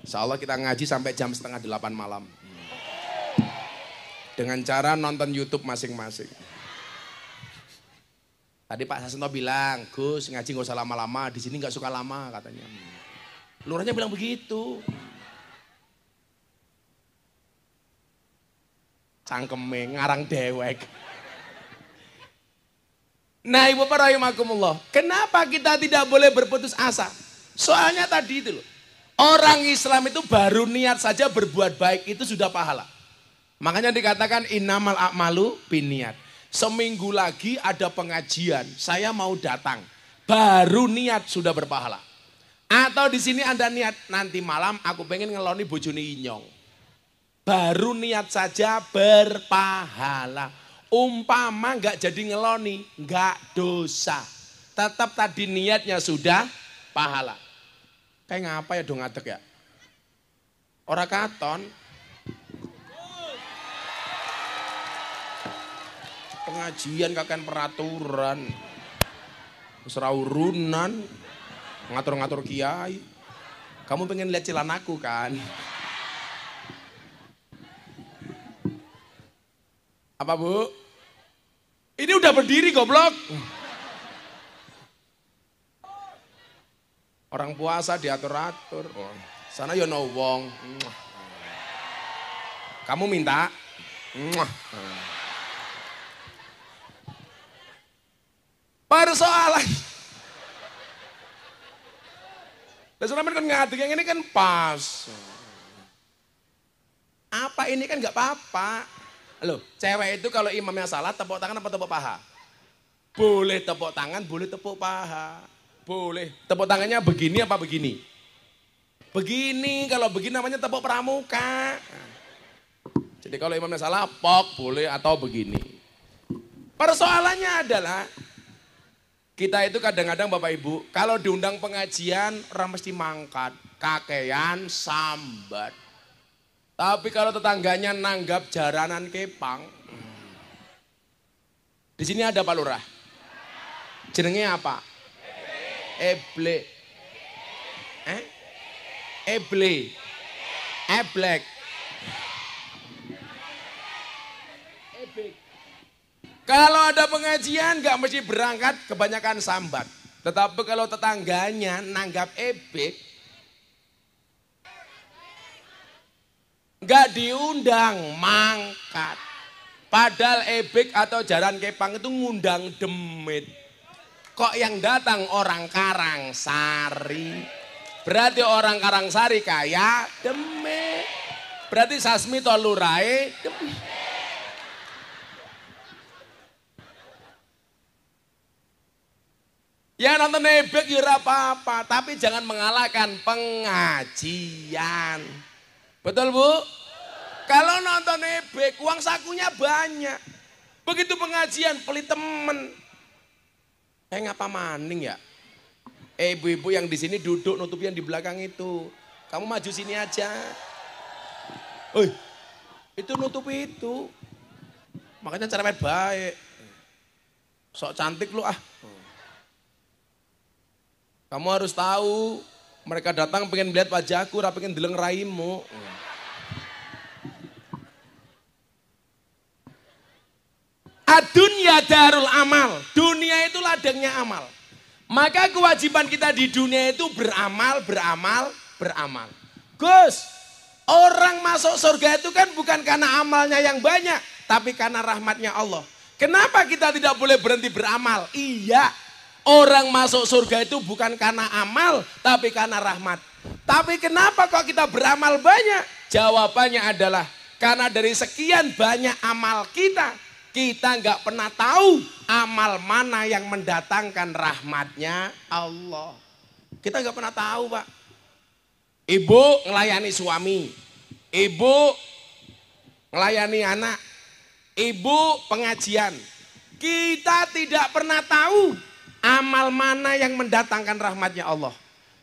Speaker 1: Insyaallah kita ngaji sampai jam 7:30 malam. Dengan cara nonton YouTube masing-masing. Tadi Pak Sasento bilang, Gus ngaji nggak usah lama-lama, di sini nggak suka lama katanya. Lurahnya bilang begitu. Cangkeme ngarang dewek. Nah Ibu Bapak rahimakumullah, kenapa kita tidak boleh berputus asa? Soalnya tadi itu loh, orang Islam itu baru niat saja berbuat baik itu sudah pahala. Makanya dikatakan innamal a'malu binniyat. seminggu lagi ada pengajian, saya mau datang. Baru niat sudah berpahala. Atau di sini Anda niat nanti malam aku pengen ngeloni bojone Inyong. Baru niat saja berpahala. Umpama nggak jadi ngeloni, nggak dosa. Tetap tadi niatnya sudah pahala. Kayak ngapa ya dong ngadeg ya? Ora katon. Pengajian kakek peraturan. Seraurunan. Ngatur-ngatur kiai. Kamu pengen lihat celanaku kan? Apa Bu? Ini udah berdiri goblok. Orang puasa diatur-atur. Oh, sana yo no wong. Kamu minta? Persoalan. Dasar kan ngadeg yang ini kan pas. Apa ini kan nggak apa-apa. Loh, cewek itu kalau imamnya salah tepuk tangan apa tepuk paha? Boleh tepuk tangan, boleh tepuk paha. Boleh. Tepuk tangannya begini apa begini? Begini, kalau begini namanya tepuk pramuka. Jadi kalau imamnya salah, pok boleh atau begini. Persoalannya adalah, kita itu kadang-kadang Bapak Ibu, kalau diundang pengajian, orang mesti mangkat. Kakean, sambat. Tapi kalau tetangganya nanggap jaranan kepang. Di sini ada Pak Lurah. Jenenge apa? Eble. Eble. Eblek. Ebek. Kalau ada pengajian gak mesti berangkat kebanyakan sambat. Tetapi kalau tetangganya nanggap ebek, gak diundang mangkat. Padahal ebek atau jaran kepang itu ngundang demit. Kok yang datang orang Karangsari? Berarti orang Karangsari kaya demit. Berarti Sasmi Tolurae demit. Ya nonton ebek ya apa-apa, tapi jangan mengalahkan pengajian. Betul Bu? Kalau nonton ebek, uang sakunya banyak. Begitu pengajian, pelit temen. Ngapa maning ya? Ibu-ibu yang di sini duduk nutupi yang di belakang itu. Kamu maju sini aja. Itu nutupi itu. Makanya cerewet baik. Sok cantik lu ah. Kamu harus tahu, mereka datang pengen lihat wajahku, pengen deleng raimu. Adunya darul amal, dunia itu ladangnya amal. Maka kewajiban kita di dunia itu beramal. Gus, orang masuk surga itu kan bukan karena amalnya yang banyak, tapi karena rahmatnya Allah. Kenapa kita tidak boleh berhenti beramal? Iya. Orang masuk surga itu bukan karena amal, tapi karena rahmat. Tapi kenapa kok kita beramal banyak? Jawabannya adalah karena dari sekian banyak amal kita nggak pernah tahu amal mana yang mendatangkan rahmatnya Allah. Kita nggak pernah tahu Pak. Ibu ngelayani suami, ibu ngelayani anak, ibu pengajian. Kita tidak pernah tahu amal mana yang mendatangkan rahmatnya Allah.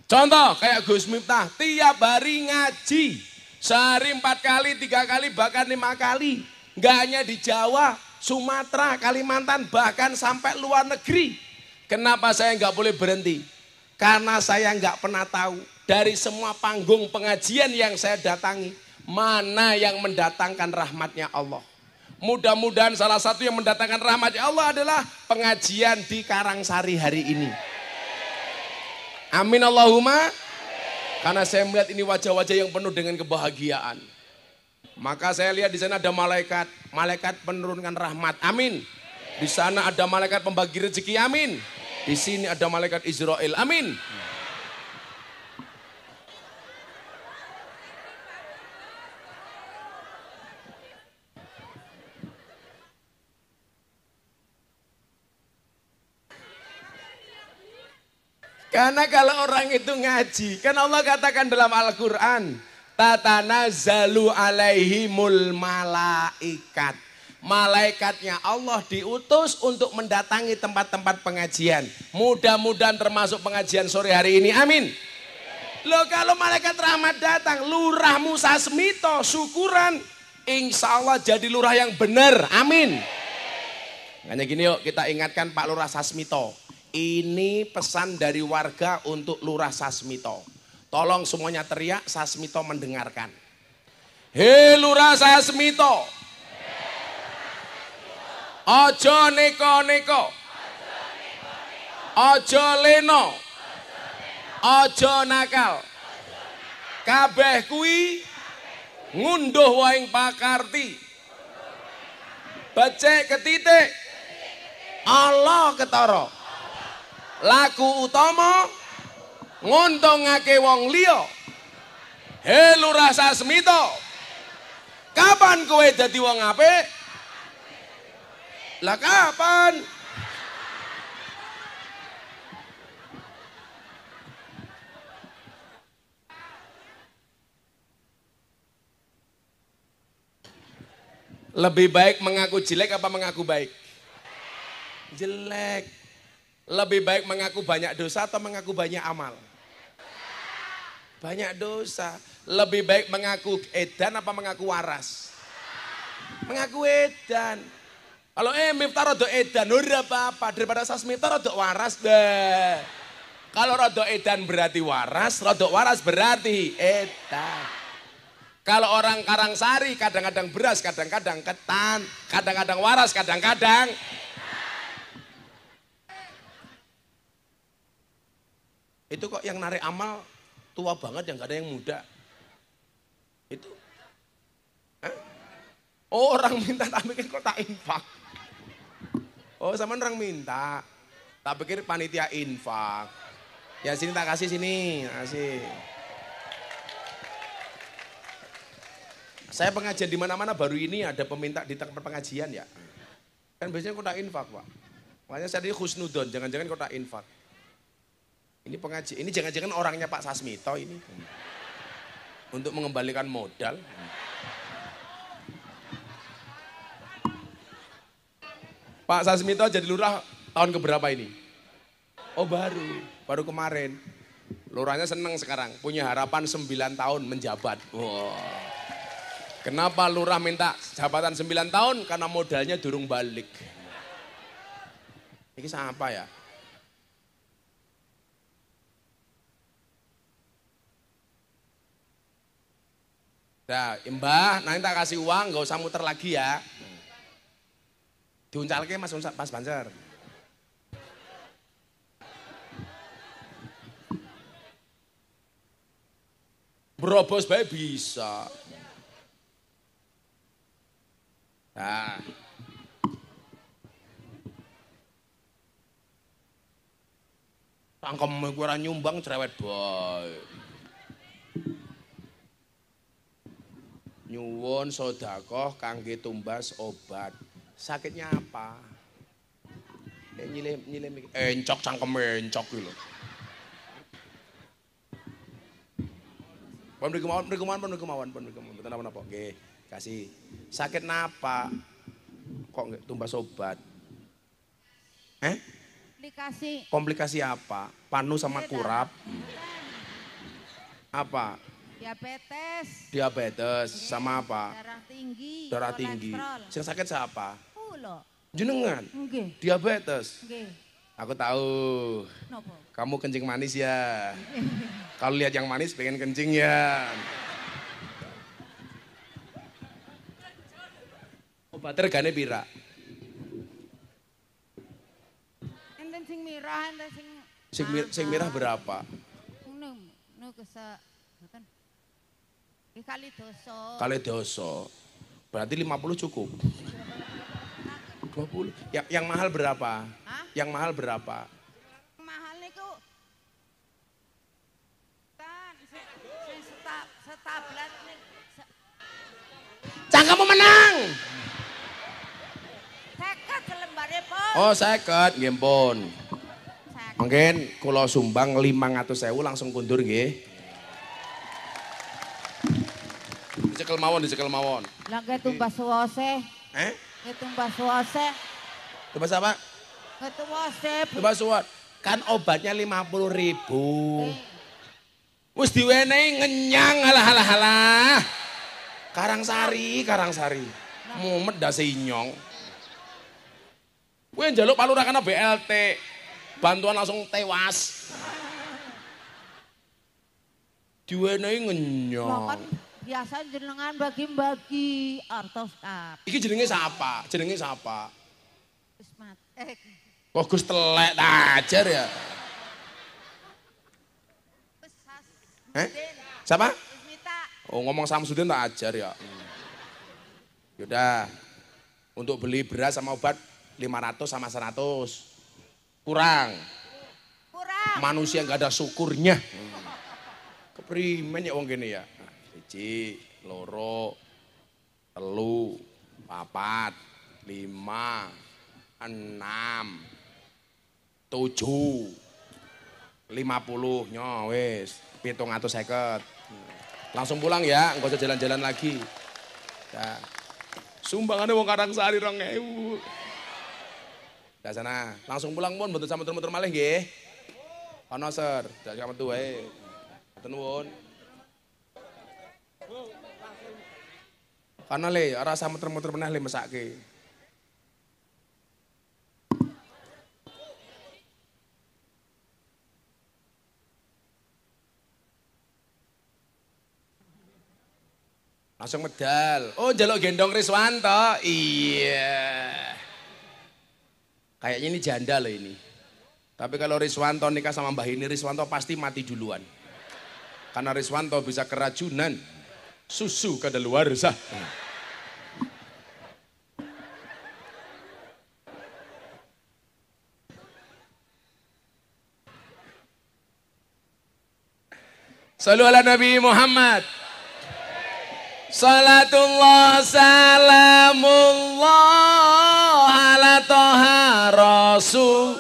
Speaker 1: Contoh kayak Gus Miftah, tiap hari ngaji. Sehari 4 kali, 3 kali, bahkan 5 kali. Nggak hanya di Jawa, Sumatera, Kalimantan, bahkan sampai luar negeri. Kenapa saya nggak boleh berhenti? Karena saya nggak pernah tahu dari semua panggung pengajian yang saya datangi, mana yang mendatangkan rahmatnya Allah. Mudah-mudahan salah satu yang mendatangkan rahmatnya Allah adalah pengajian di Karangsari hari ini. Amin Allahumma. Karena saya melihat ini wajah-wajah yang penuh dengan kebahagiaan. Maka saya lihat di sana ada malaikat penurunkan rahmat. Amin. Di sana ada malaikat pembagi rezeki. Amin. Di sini ada malaikat Israel. Amin. Karena kalau orang itu ngaji, kan Allah katakan dalam Al-Quran, tatanazzalu alaihimul malaikat. Malaikatnya Allah diutus untuk mendatangi tempat-tempat pengajian. Mudah-mudahan termasuk pengajian sore hari ini, amin. Loh kalau malaikat rahmat datang, lurah Musa Smito, syukuran. Insya Allah jadi lurah yang benar, amin. Hanya gini yuk kita ingatkan Pak Lurah Sasmito. Ini pesan dari warga untuk Lurah Sasmito. Tolong semuanya teriak, Sasmito mendengarkan. Hei Lurah Sasmito. Ojo neko-neko. Ojo leno. Ojo nakal. Kabeh kuwi ngunduh waing pakarti. Becek ketitik. Allah ketara. Laku utama nguntungake wong liya. Hei Lurah Sasmito. Kapan kowe dadi wong apik? Lah kapan? Lebih baik mengaku jelek apa mengaku baik? Jelek. Lebih baik mengaku banyak dosa atau mengaku banyak amal? Banyak dosa. Lebih baik mengaku edan apa mengaku waras? Mengaku edan. Kalau Miftah rada edan, ora apa-apa. Daripada Sasmito rada waras deh. Kalau rada edan berarti waras, rada waras berarti edan. Kalau orang Karangsari kadang-kadang beras, kadang-kadang ketan, kadang-kadang waras, kadang-kadang. Itu kok yang narik amal tua banget yang gak ada yang muda. Itu. Oh orang minta tak pikir kok tak infak. Oh sama orang minta, tak pikir panitia infak. Ya sini tak kasih sini, kasih. Saya pengajian di mana-mana baru ini ada peminta di tempat pengajian ya. Kan biasanya kota infak Pak. Makanya saya tadi khusnudon, jangan-jangan kota infak. Ini pengajian, ini jangan-jangan orangnya Pak Sasmito ini. Untuk mengembalikan modal. Pak Sasmito jadi lurah tahun keberapa ini? Oh baru kemarin. Lurahnya seneng sekarang, punya harapan 9 tahun menjabat. Wow. Kenapa lurah minta jabatan 9 tahun? Karena modalnya durung balik. Ini siapa ya? Nah, Mbah, nanti tak kasih uang, gak usah muter lagi ya. Diuncalke Mas Banjar. Berobos baik bisa. Nah. Tangkem kowe ora nyumbang cerewet bae. Nyuwun sedekah kangge tumbas obat. Sakitnya apa? Nyilem encok cangkeme encok iki lho. Pun mriku mawon. Mboten napa-napa. Nggih, kasih. Sakit napa? Kok nggak tumbas obat?
Speaker 4: Komplikasi.
Speaker 1: Komplikasi apa? Panu sama kurap? Apa? Diabetes sama apa? Darah tinggi. Yang sakit siapa?
Speaker 4: Kula.
Speaker 1: Jenengan?
Speaker 4: Nggih.
Speaker 1: Diabetes?
Speaker 4: Nggih.
Speaker 1: Aku tahu.
Speaker 4: Napa?
Speaker 1: Kamu kencing manis ya. Kalau lihat yang manis pengen kencing ya. Obat regane pira?
Speaker 4: Enten sing mirah, enten
Speaker 1: Sing mirah berapa?
Speaker 4: Ngono kesa mboten. Kali doso.
Speaker 1: Kali doso. Berarti 50 cukup. 20. Yang mahal berapa?
Speaker 4: Hah?
Speaker 1: Yang mahal berapa?
Speaker 4: Mahal niku kan sing setablet nih.
Speaker 1: Cangkemmu menang.
Speaker 4: 50 selembare pun.
Speaker 1: Oh 50, nggih pun.
Speaker 4: 50
Speaker 1: Mungkin kula sumbang 500.000 langsung kundur nggih. Dicekel mawon.
Speaker 4: Lah ketumbas suwose. Ketumbas suwose.
Speaker 1: Tumbas apa?
Speaker 4: Ketuwose.
Speaker 1: Tumbas suwon. Kan obatnya 50.000. Wis diwenehi ngenyang halah. Karangsari. Mumet dah seinyong. Kowe njaluk palura kana BLT. Bantuan langsung tewas. Diwenehi ngenyang.
Speaker 4: Kan biasa jenengan bagi-bagi artos kap.
Speaker 1: Iki jenenge sapa?
Speaker 4: Wis mati.
Speaker 1: Kok Gus telek ajar ya? Siapa? Oh ngomong Samsudin tak ajar ya. Yaudah, untuk beli beras sama obat 500 sama 100. Kurang. Manusia nggak ada syukurnya. Keprimen ya wong kene ya. 1, 2, 3, 4, 5, 6, 7, 50 nyo wis 750. Langsung pulang ya, enggak usah jalan-jalan lagi. Nah, sumbangannya wong Karangsari 2.000. Dah sana, langsung pulang pun bentuk sama motor malih nggih. Ono ser, dak sama tuh wae. Mboten nuwun. Kana le, ora sama motor meneh le mesake. Langsung medal. Oh, njaluk gendong Riswanto. Iya. Kayaknya ini janda loh ini. Tapi kalau Riswanto nikah sama Mbah ini, Riswanto pasti mati duluan. Karena Riswanto bisa keracunan susu kadaluarsa. Sallu ala Nabi Muhammad. Salatullah salamullah ala toha rasul.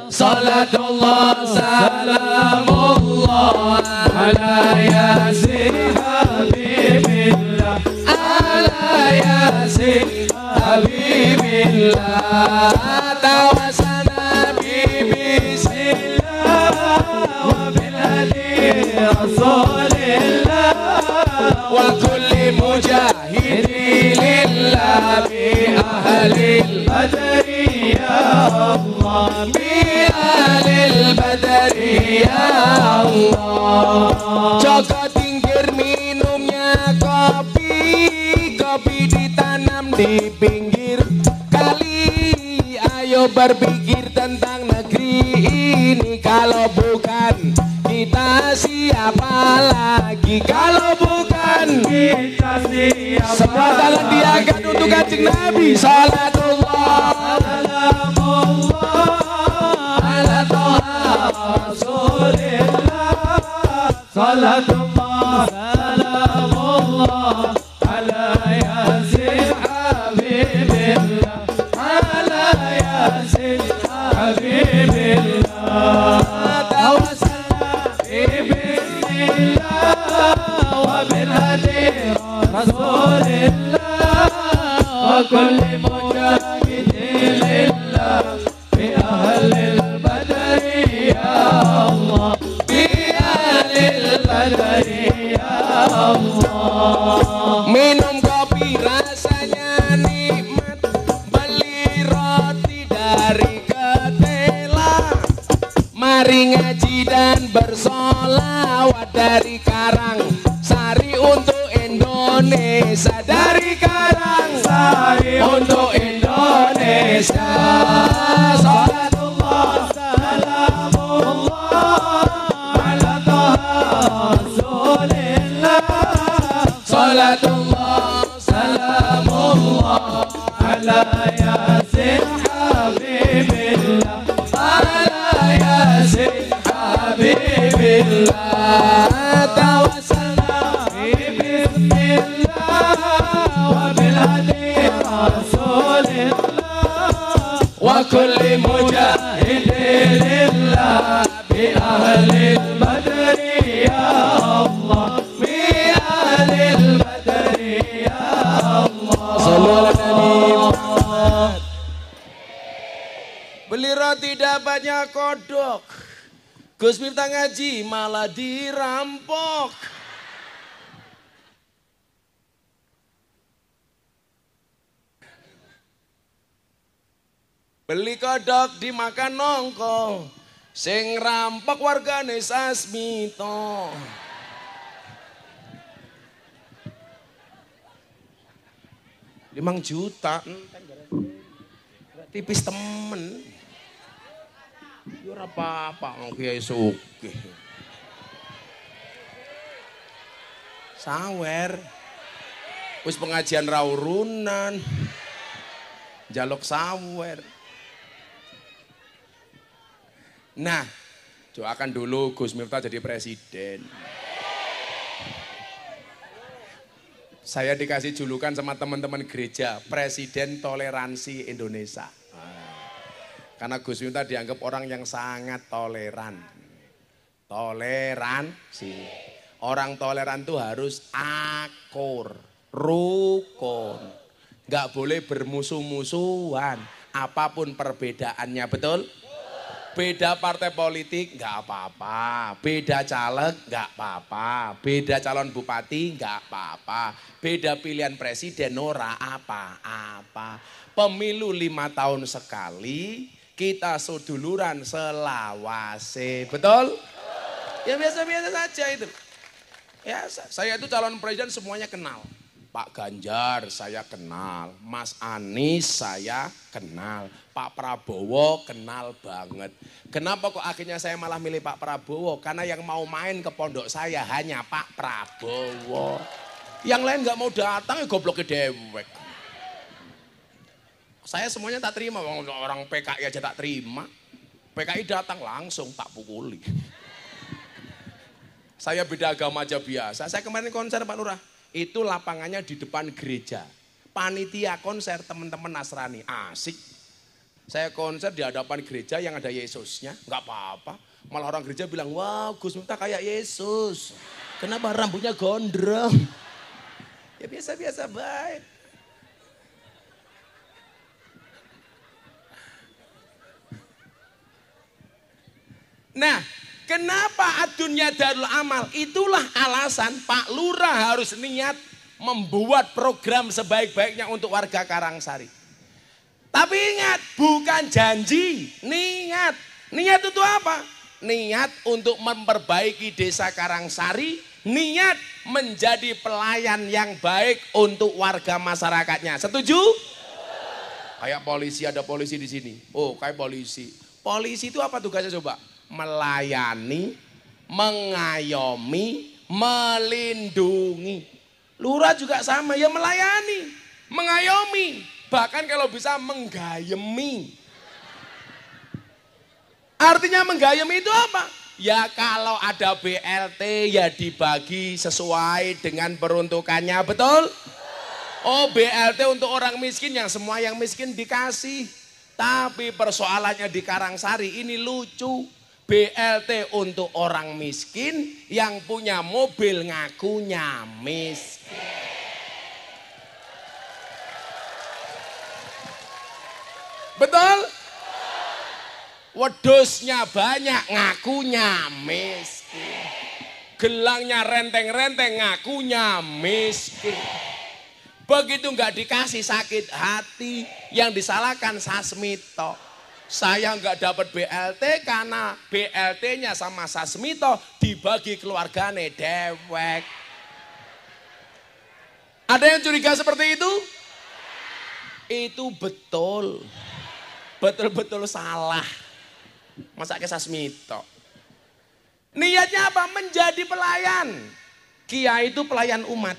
Speaker 1: Salatullah salamullah ala yasin habibillah. Ala yasin habibillah. Tawasana bismillah wa bil hadi rasulillah. Wa kulli mujahidi lillah bi ahlil badri ya Allah. Bi ahlil badri ya Allah. Joko tingkir minumnya kopi. Kopi ditanam di pinggir kali. Ayo berpikir tentang negeri ini. Kalau bukan kita siapa lagi? Kalau bukan kita siapa? Semua tangan diangkat untuk Kanjeng Nabi. Salatullah salamullah ala toha rasulillah. Salatullah salamullah ala yasin habibillah. Ala yasin habibillah. Rasulillah wa kulli mujahidin lillah bi ahlil badri ya Allah. Bi ahlil badri ya Allah. Minum kopi rasanya nikmat. Beli roti dari ketela. Mari ngaji dan bersolawat dari Karang Sari untuk Indonesia. Dari Karang Sari untuk Indonesia. Salatullah salamullah ala toha rasulillah. Salatullah salamullah ala yasin habibillah. Ala yasin habibillah. Beli roti dapatnya kodok. Gus Miftah ngaji malah dirampok. Beli kodok dimakan nongko. Sing rampok wargane Sasmito. Rp5 juta. Tipis temen. Ya ora apa-apa Kiai sugih. Sawer. Wis pengajian ra urunan. Jaluk sawer. Nah, doakan dulu Gus Miftah jadi presiden. Saya dikasih julukan sama teman-teman gereja, Presiden Toleransi Indonesia. Karena Gus Miftah dianggap orang yang sangat toleran. Toleransi. Orang toleran itu harus akur, rukun. Nggak boleh bermusuh-musuhan. Apapun perbedaannya, betul? Beda partai politik nggak apa-apa, beda caleg nggak apa-apa, beda calon bupati nggak apa-apa, beda pilihan presiden ora apa-apa. Pemilu 5 tahun sekali, kita seduluran selawase, betul? Ya biasa-biasa saja itu. Ya saya itu calon presiden semuanya kenal. Pak Ganjar saya kenal, Mas Anies saya kenal, Pak Prabowo kenal banget. Kenapa kok akhirnya saya malah milih Pak Prabowo? Karena yang mau main ke pondok saya hanya Pak Prabowo. Yang lain nggak mau datang ya gobloknya dewek. Saya semuanya tak terima, orang PKI aja tak terima. PKI datang langsung tak pukuli. Saya beda agama aja biasa. Saya kemarin konser Pak Lurah. Itu lapangannya di depan gereja. Panitia konser teman-teman Nasrani. Asik. Saya konser di hadapan gereja yang ada Yesusnya. Enggak apa-apa. Malah orang gereja bilang, wah Gus Miftah kayak Yesus. Kenapa rambutnya gondrong? Ya biasa-biasa baik. Nah, kenapa adunya Darul Amal? Itulah alasan Pak Lurah harus niat membuat program sebaik-baiknya untuk warga Karangsari. Tapi ingat, bukan janji, niat. Niat itu apa? Niat untuk memperbaiki desa Karangsari, niat menjadi pelayan yang baik untuk warga masyarakatnya. Setuju? Kayak polisi, ada polisi di sini. Oh, kayak polisi. Polisi itu apa tugasnya coba? Melayani, mengayomi, melindungi. Lurah juga sama, ya melayani, mengayomi, bahkan kalau bisa menggayemi. Artinya menggayemi itu apa? Ya kalau ada BLT ya dibagi sesuai dengan peruntukannya, betul? Oh BLT untuk orang miskin, yang semua yang miskin dikasih. Tapi persoalannya di Karangsari ini lucu. BLT untuk orang miskin yang punya mobil ngakunya miskin. Betul? Wedusnya banyak ngakunya miskin. Gelangnya renteng-renteng ngakunya miskin. Begitu nggak dikasih sakit hati, yang disalahkan Sasmito. Saya nggak dapat BLT karena BLT-nya sama Sasmito dibagi keluargane dewek. Ada yang curiga seperti itu? Itu betul. Betul-betul salah. Masa ke Sasmito? Niatnya apa? Menjadi pelayan. Kiai itu pelayan umat.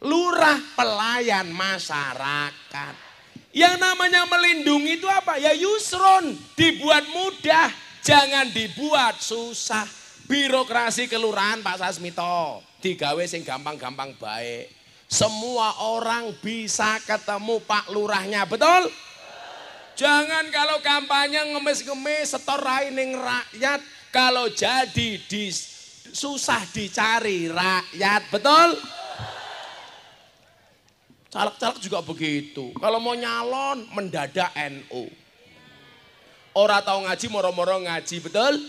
Speaker 1: Lurah pelayan masyarakat. Yang namanya melindungi itu apa? Ya yusron, dibuat mudah, jangan dibuat susah. Birokrasi kelurahan Pak Sasmito, digawe sing gampang-gampang baik. Semua orang bisa ketemu Pak Lurahnya, betul? Jangan kalau kampanye ngemis-ngemis setor rai ning rakyat, kalau jadi susah dicari rakyat, betul? Caleg-caleg juga begitu. Kalau mau nyalon mendadak NU. Orang tahu ngaji moro-moro ngaji, betul?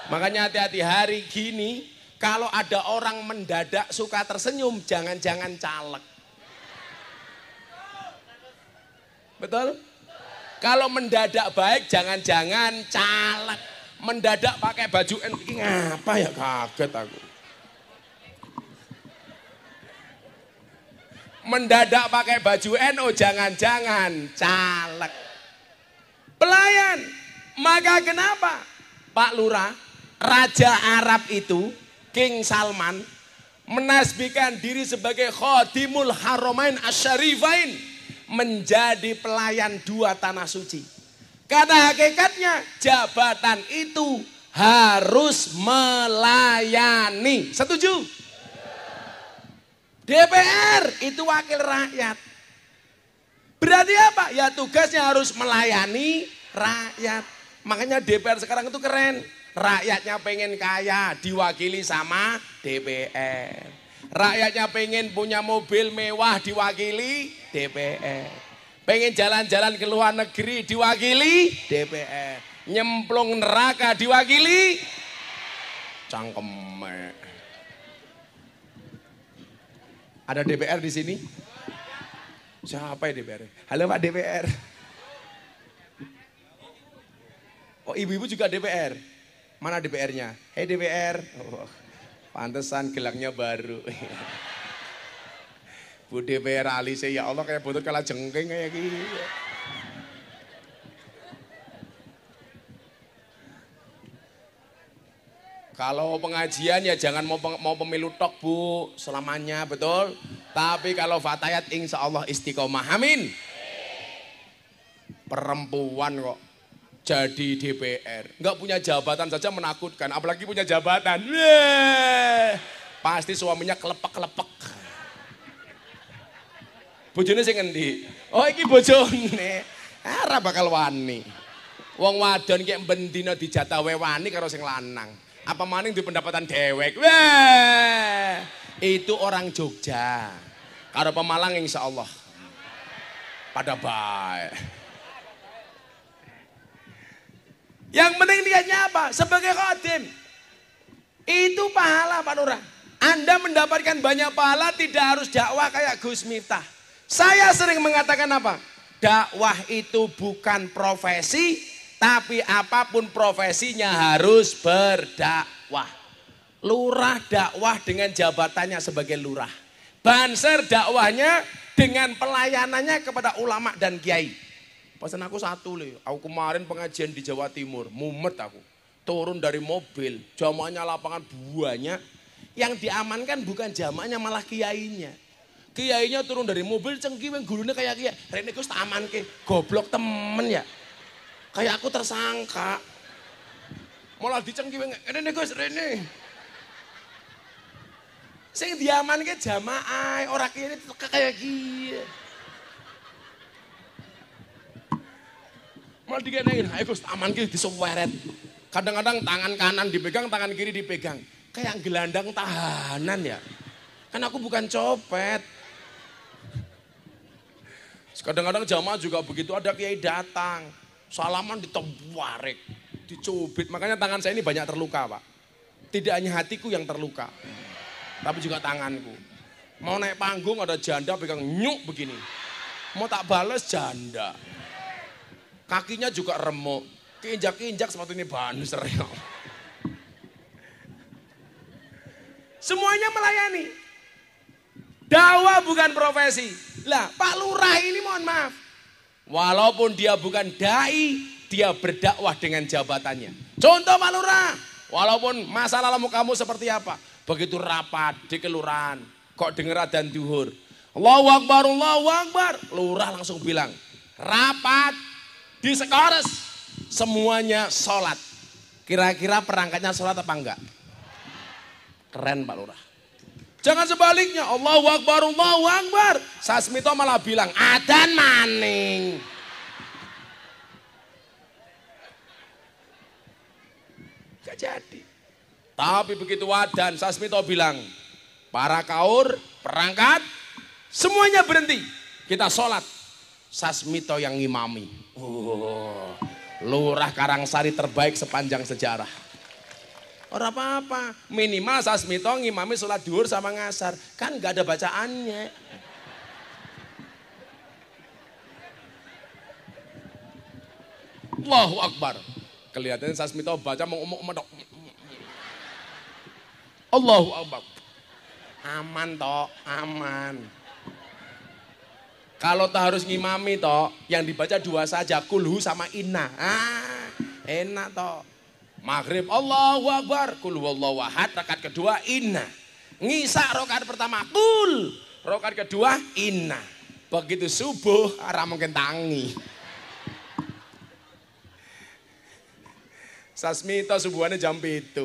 Speaker 1: Makanya hati-hati hari gini, kalau ada orang mendadak suka tersenyum, jangan-jangan caleg. Betul? Kalau mendadak baik, jangan-jangan caleg. Mendadak pakai baju NU, ini ngapa ya, kaget aku. Mendadak pakai baju NU, jangan-jangan caleg. Pelayan, maka kenapa Pak Lurah, Raja Arab itu, King Salman, menasbihkan diri sebagai Khadimul Haramain Asyarifain, menjadi pelayan dua tanah suci. Karena hakikatnya jabatan itu harus melayani. Setuju? DPR itu wakil rakyat. Berarti apa? Ya tugasnya harus melayani rakyat. Makanya DPR sekarang itu keren. Rakyatnya pengen kaya, diwakili sama DPR. Rakyatnya pengen punya mobil mewah, diwakili DPR. Pengen jalan-jalan ke luar negeri, diwakili DPR. Nyemplung neraka, diwakili cangkem. Ada DPR di sini? Siapa ya DPR? Halo Pak DPR. Oh, ibu-ibu juga DPR. Mana DPR-nya? Hei DPR. Oh, pantesan gelangnya baru. Bu DPR alise, ya Allah kayak butut kalah jengking kayak gini. Kalau pengajian ya jangan mau pemilu tok Bu, selamanya, betul. Tapi kalau fatayat insya Allah istiqomah, amin. Perempuan kok jadi DPR, nggak punya jabatan saja menakutkan, apalagi punya jabatan. Pasti suaminya kelepek-kelepek. Bojone sing endi? Oh iki bojone. Ora bakal wani. Wong wadon ki bendina dijatah wani karo sing lanang. Apa maning di pendapatan dewek. Wah. Itu orang Jogja. Karo Pemalang insyaallah pada baik. Yang penting niatnya apa? Sebagai khadim. Itu pahala Pak Lurah. Anda mendapatkan banyak pahala, tidak harus dakwah kayak Gus Miftah. Saya sering mengatakan apa? Dakwah itu bukan profesi, tapi apapun profesinya harus berdakwah. Lurah dakwah dengan jabatannya sebagai lurah. Banser dakwahnya dengan pelayanannya kepada ulama dan kiai. Pesan aku satu loh, aku kemarin pengajian di Jawa Timur, mumet aku. Turun dari mobil, jamaahnya lapangan banyak. Yang diamankan bukan jamaahnya malah kiainya. Kiainya turun dari mobil cengkiweng gurunya kayak kiai. Rene Gus tak amanke, goblok temen ya. Kayak aku tersangka. Malah dicengkiweng, Rene Gus, Rene. Sing diamanke jamaah, ora kiai kayak kiai. Malah dikenain, ayo Gus aman ki diseweret. Kadang-kadang tangan kanan dipegang, tangan kiri dipegang. Kayak gelandang tahanan ya. Kan aku bukan copet. Kadang-kadang jamaah juga begitu, ada kiai datang. Salaman ditempwarek, dicubit. Makanya tangan saya ini banyak terluka Pak. Tidak hanya hatiku yang terluka. Tapi juga tanganku. Mau naik panggung ada janda pegang nyuk begini. Mau tak bales janda. Kakinya juga remuk, keinjak-injak seperti ini banser. Semuanya melayani. Dakwah bukan profesi. Lah Pak Lurah ini mohon maaf. Walaupun dia bukan dai, dia berdakwah dengan jabatannya. Contoh Pak Lurah, walaupun masa lalu kamu seperti apa. Begitu rapat di kelurahan, kok denger adzan duhur. Allahu Akbar, Allahu Akbar. Lurah langsung bilang, rapat. Di Sekores semuanya sholat. Kira-kira perangkatnya sholat apa enggak? Keren Pak Lurah. Jangan sebaliknya, Allahu Akbar, Allahu Akbar. Sasmito malah bilang, adzan maning. Gak jadi. Tapi begitu wadan, Sasmito bilang, para kaur, perangkat, semuanya berhenti. Kita sholat. Sasmito yang ngimami. Lurah Karangsari terbaik sepanjang sejarah. Orang apa-apa, minimal Sasmito ngimami sholat duhur sama ngasar. Kan gak ada bacaannya. Allahu Akbar. Kelihatannya Sasmito baca mau ngomong. Allahu Akbar. Aman toh, aman. Kalau tak harus ngimami toh, yang dibaca dua saja, kulhu sama inna. Enak toh. Maghrib Allahu Akbar, kul huwallahu ahad, rakaat kedua inna. Ngisa rakaat pertama kul, rakaat kedua inna. Begitu subuh ora mungkin tangi. Sasmito subuhannya jam 7.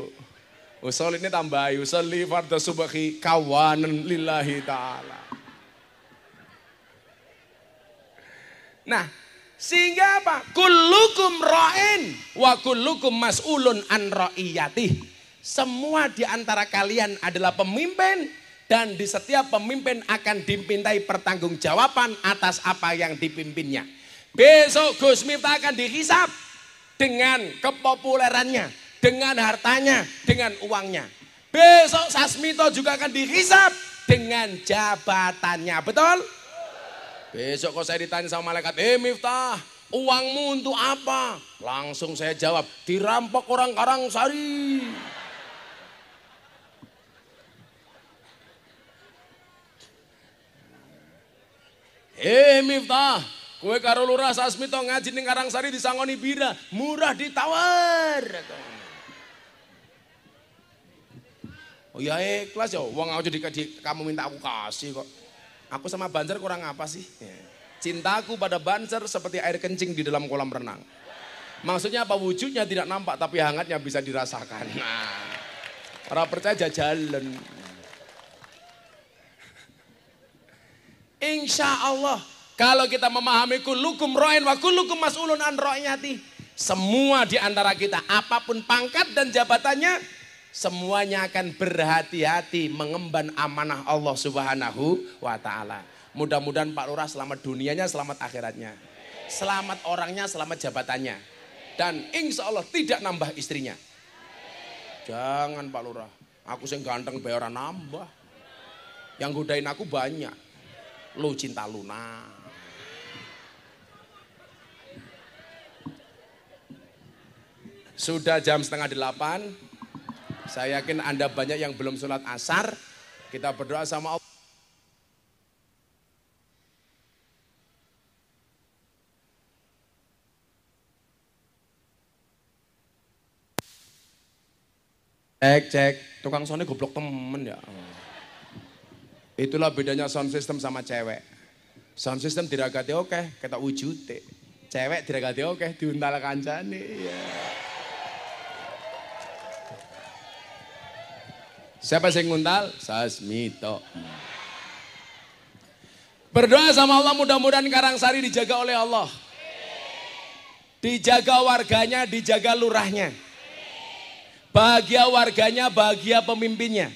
Speaker 1: Usul ini tambahi, usolli fardhu subhi kawanan lillahi ta'ala. Nah, sehingga apa? Kullukum ra'in wa kullukum mas'ulun an ra'iyatih. Semua di antara kalian adalah pemimpin dan di setiap pemimpin akan dimintai pertanggungjawaban atas apa yang dipimpinnya. Besok Gus Miftah akan dihisab dengan kepopulerannya, dengan hartanya, dengan uangnya. Besok Sasmito juga akan dihisab dengan jabatannya. Betul? Besok kalau saya ditanya sama malaikat, Miftah, uangmu untuk apa? Langsung saya jawab, dirampok orang Karangsari. Miftah, kue karo lurah Sasmito ngaji ning Karangsari disangoni bira, murah ditawar. Oh ya ikhlas ya, uang aku jadi kamu minta aku kasih kok. Aku sama Banser kurang apa sih? Cintaku pada Banser seperti air kencing di dalam kolam renang. Maksudnya apa? Wujudnya tidak nampak tapi hangatnya bisa dirasakan. Nah, orang percaya jalan. Insya Allah kalau kita memahami kullukum ra'in wa kullukum mas'ulun an ra'iyati. Semua di antara kita apapun pangkat dan jabatannya, semuanya akan berhati-hati mengemban amanah Allah Subhanahu wa ta'ala. Mudah-mudahan Pak Lurah selamat dunianya, selamat akhiratnya. Selamat orangnya, selamat jabatannya. Dan insya Allah tidak nambah istrinya. Jangan Pak Lurah, aku yang ganteng bayar nambah. Yang godain aku banyak. Lu cinta Luna. Sudah jam 7:30. Saya yakin Anda banyak yang belum sholat asar. Kita berdoa sama Allah. Cek. Tukang soundnya goblok temen ya. Itulah bedanya sound system sama cewek. Sound system diragati oke, kita wujute. Cewek diragati oke, diuntal kancane. Ya. Siapa yang nguntal? Sasmito. Berdoa sama Allah mudah-mudahan Karangsari dijaga oleh Allah. Dijaga warganya, dijaga lurahnya. Bahagia warganya, bahagia pemimpinnya.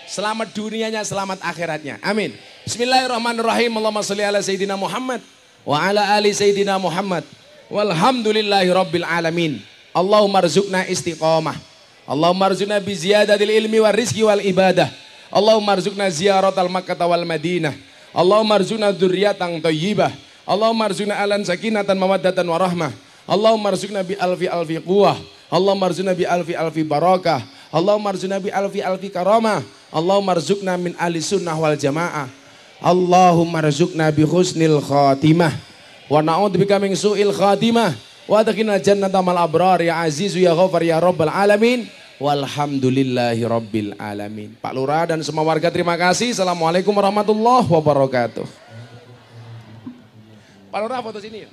Speaker 1: Selamat dunianya, selamat akhiratnya. Amin. Bismillahirrahmanirrahim. Allahumma sholli ala Sayyidina Muhammad. Wa ala ali Sayyidina Muhammad. Walhamdulillahi Rabbil Alamin. Allahumma rzuqna istiqamah. Allahumma rzuqna bi ziyadatil ilmi wal rizki wal ibadah. Allahumma rzuqna ziyaratal Makkah wal Madinah. Allahumma rzuqna dzurriatan thayyibah. Allahumma rzuqna alan sakinatan mawaddatan warahmah. Allahumma rzuqna bi alfi alfi quwwah. Allahumma rzuqna bi alfi alfi barakah. Allahumma rzuqna bi alfi alfi karamah. Allahumma rzuqna min ahli sunnah wal jamaah. Allahumma rzuqna bi husnil khatimah. Wa na'udzubika min su'il khatimah. Wa adkhilna jannata mal abrar ya azizu ya ghafar ya rabbal alamin. Walhamdulillahi rabbil alamin. Pak Lurah dan semua warga terima kasih. Assalamualaikum warahmatullahi wabarakatuh. Pak Lurah foto sini ya.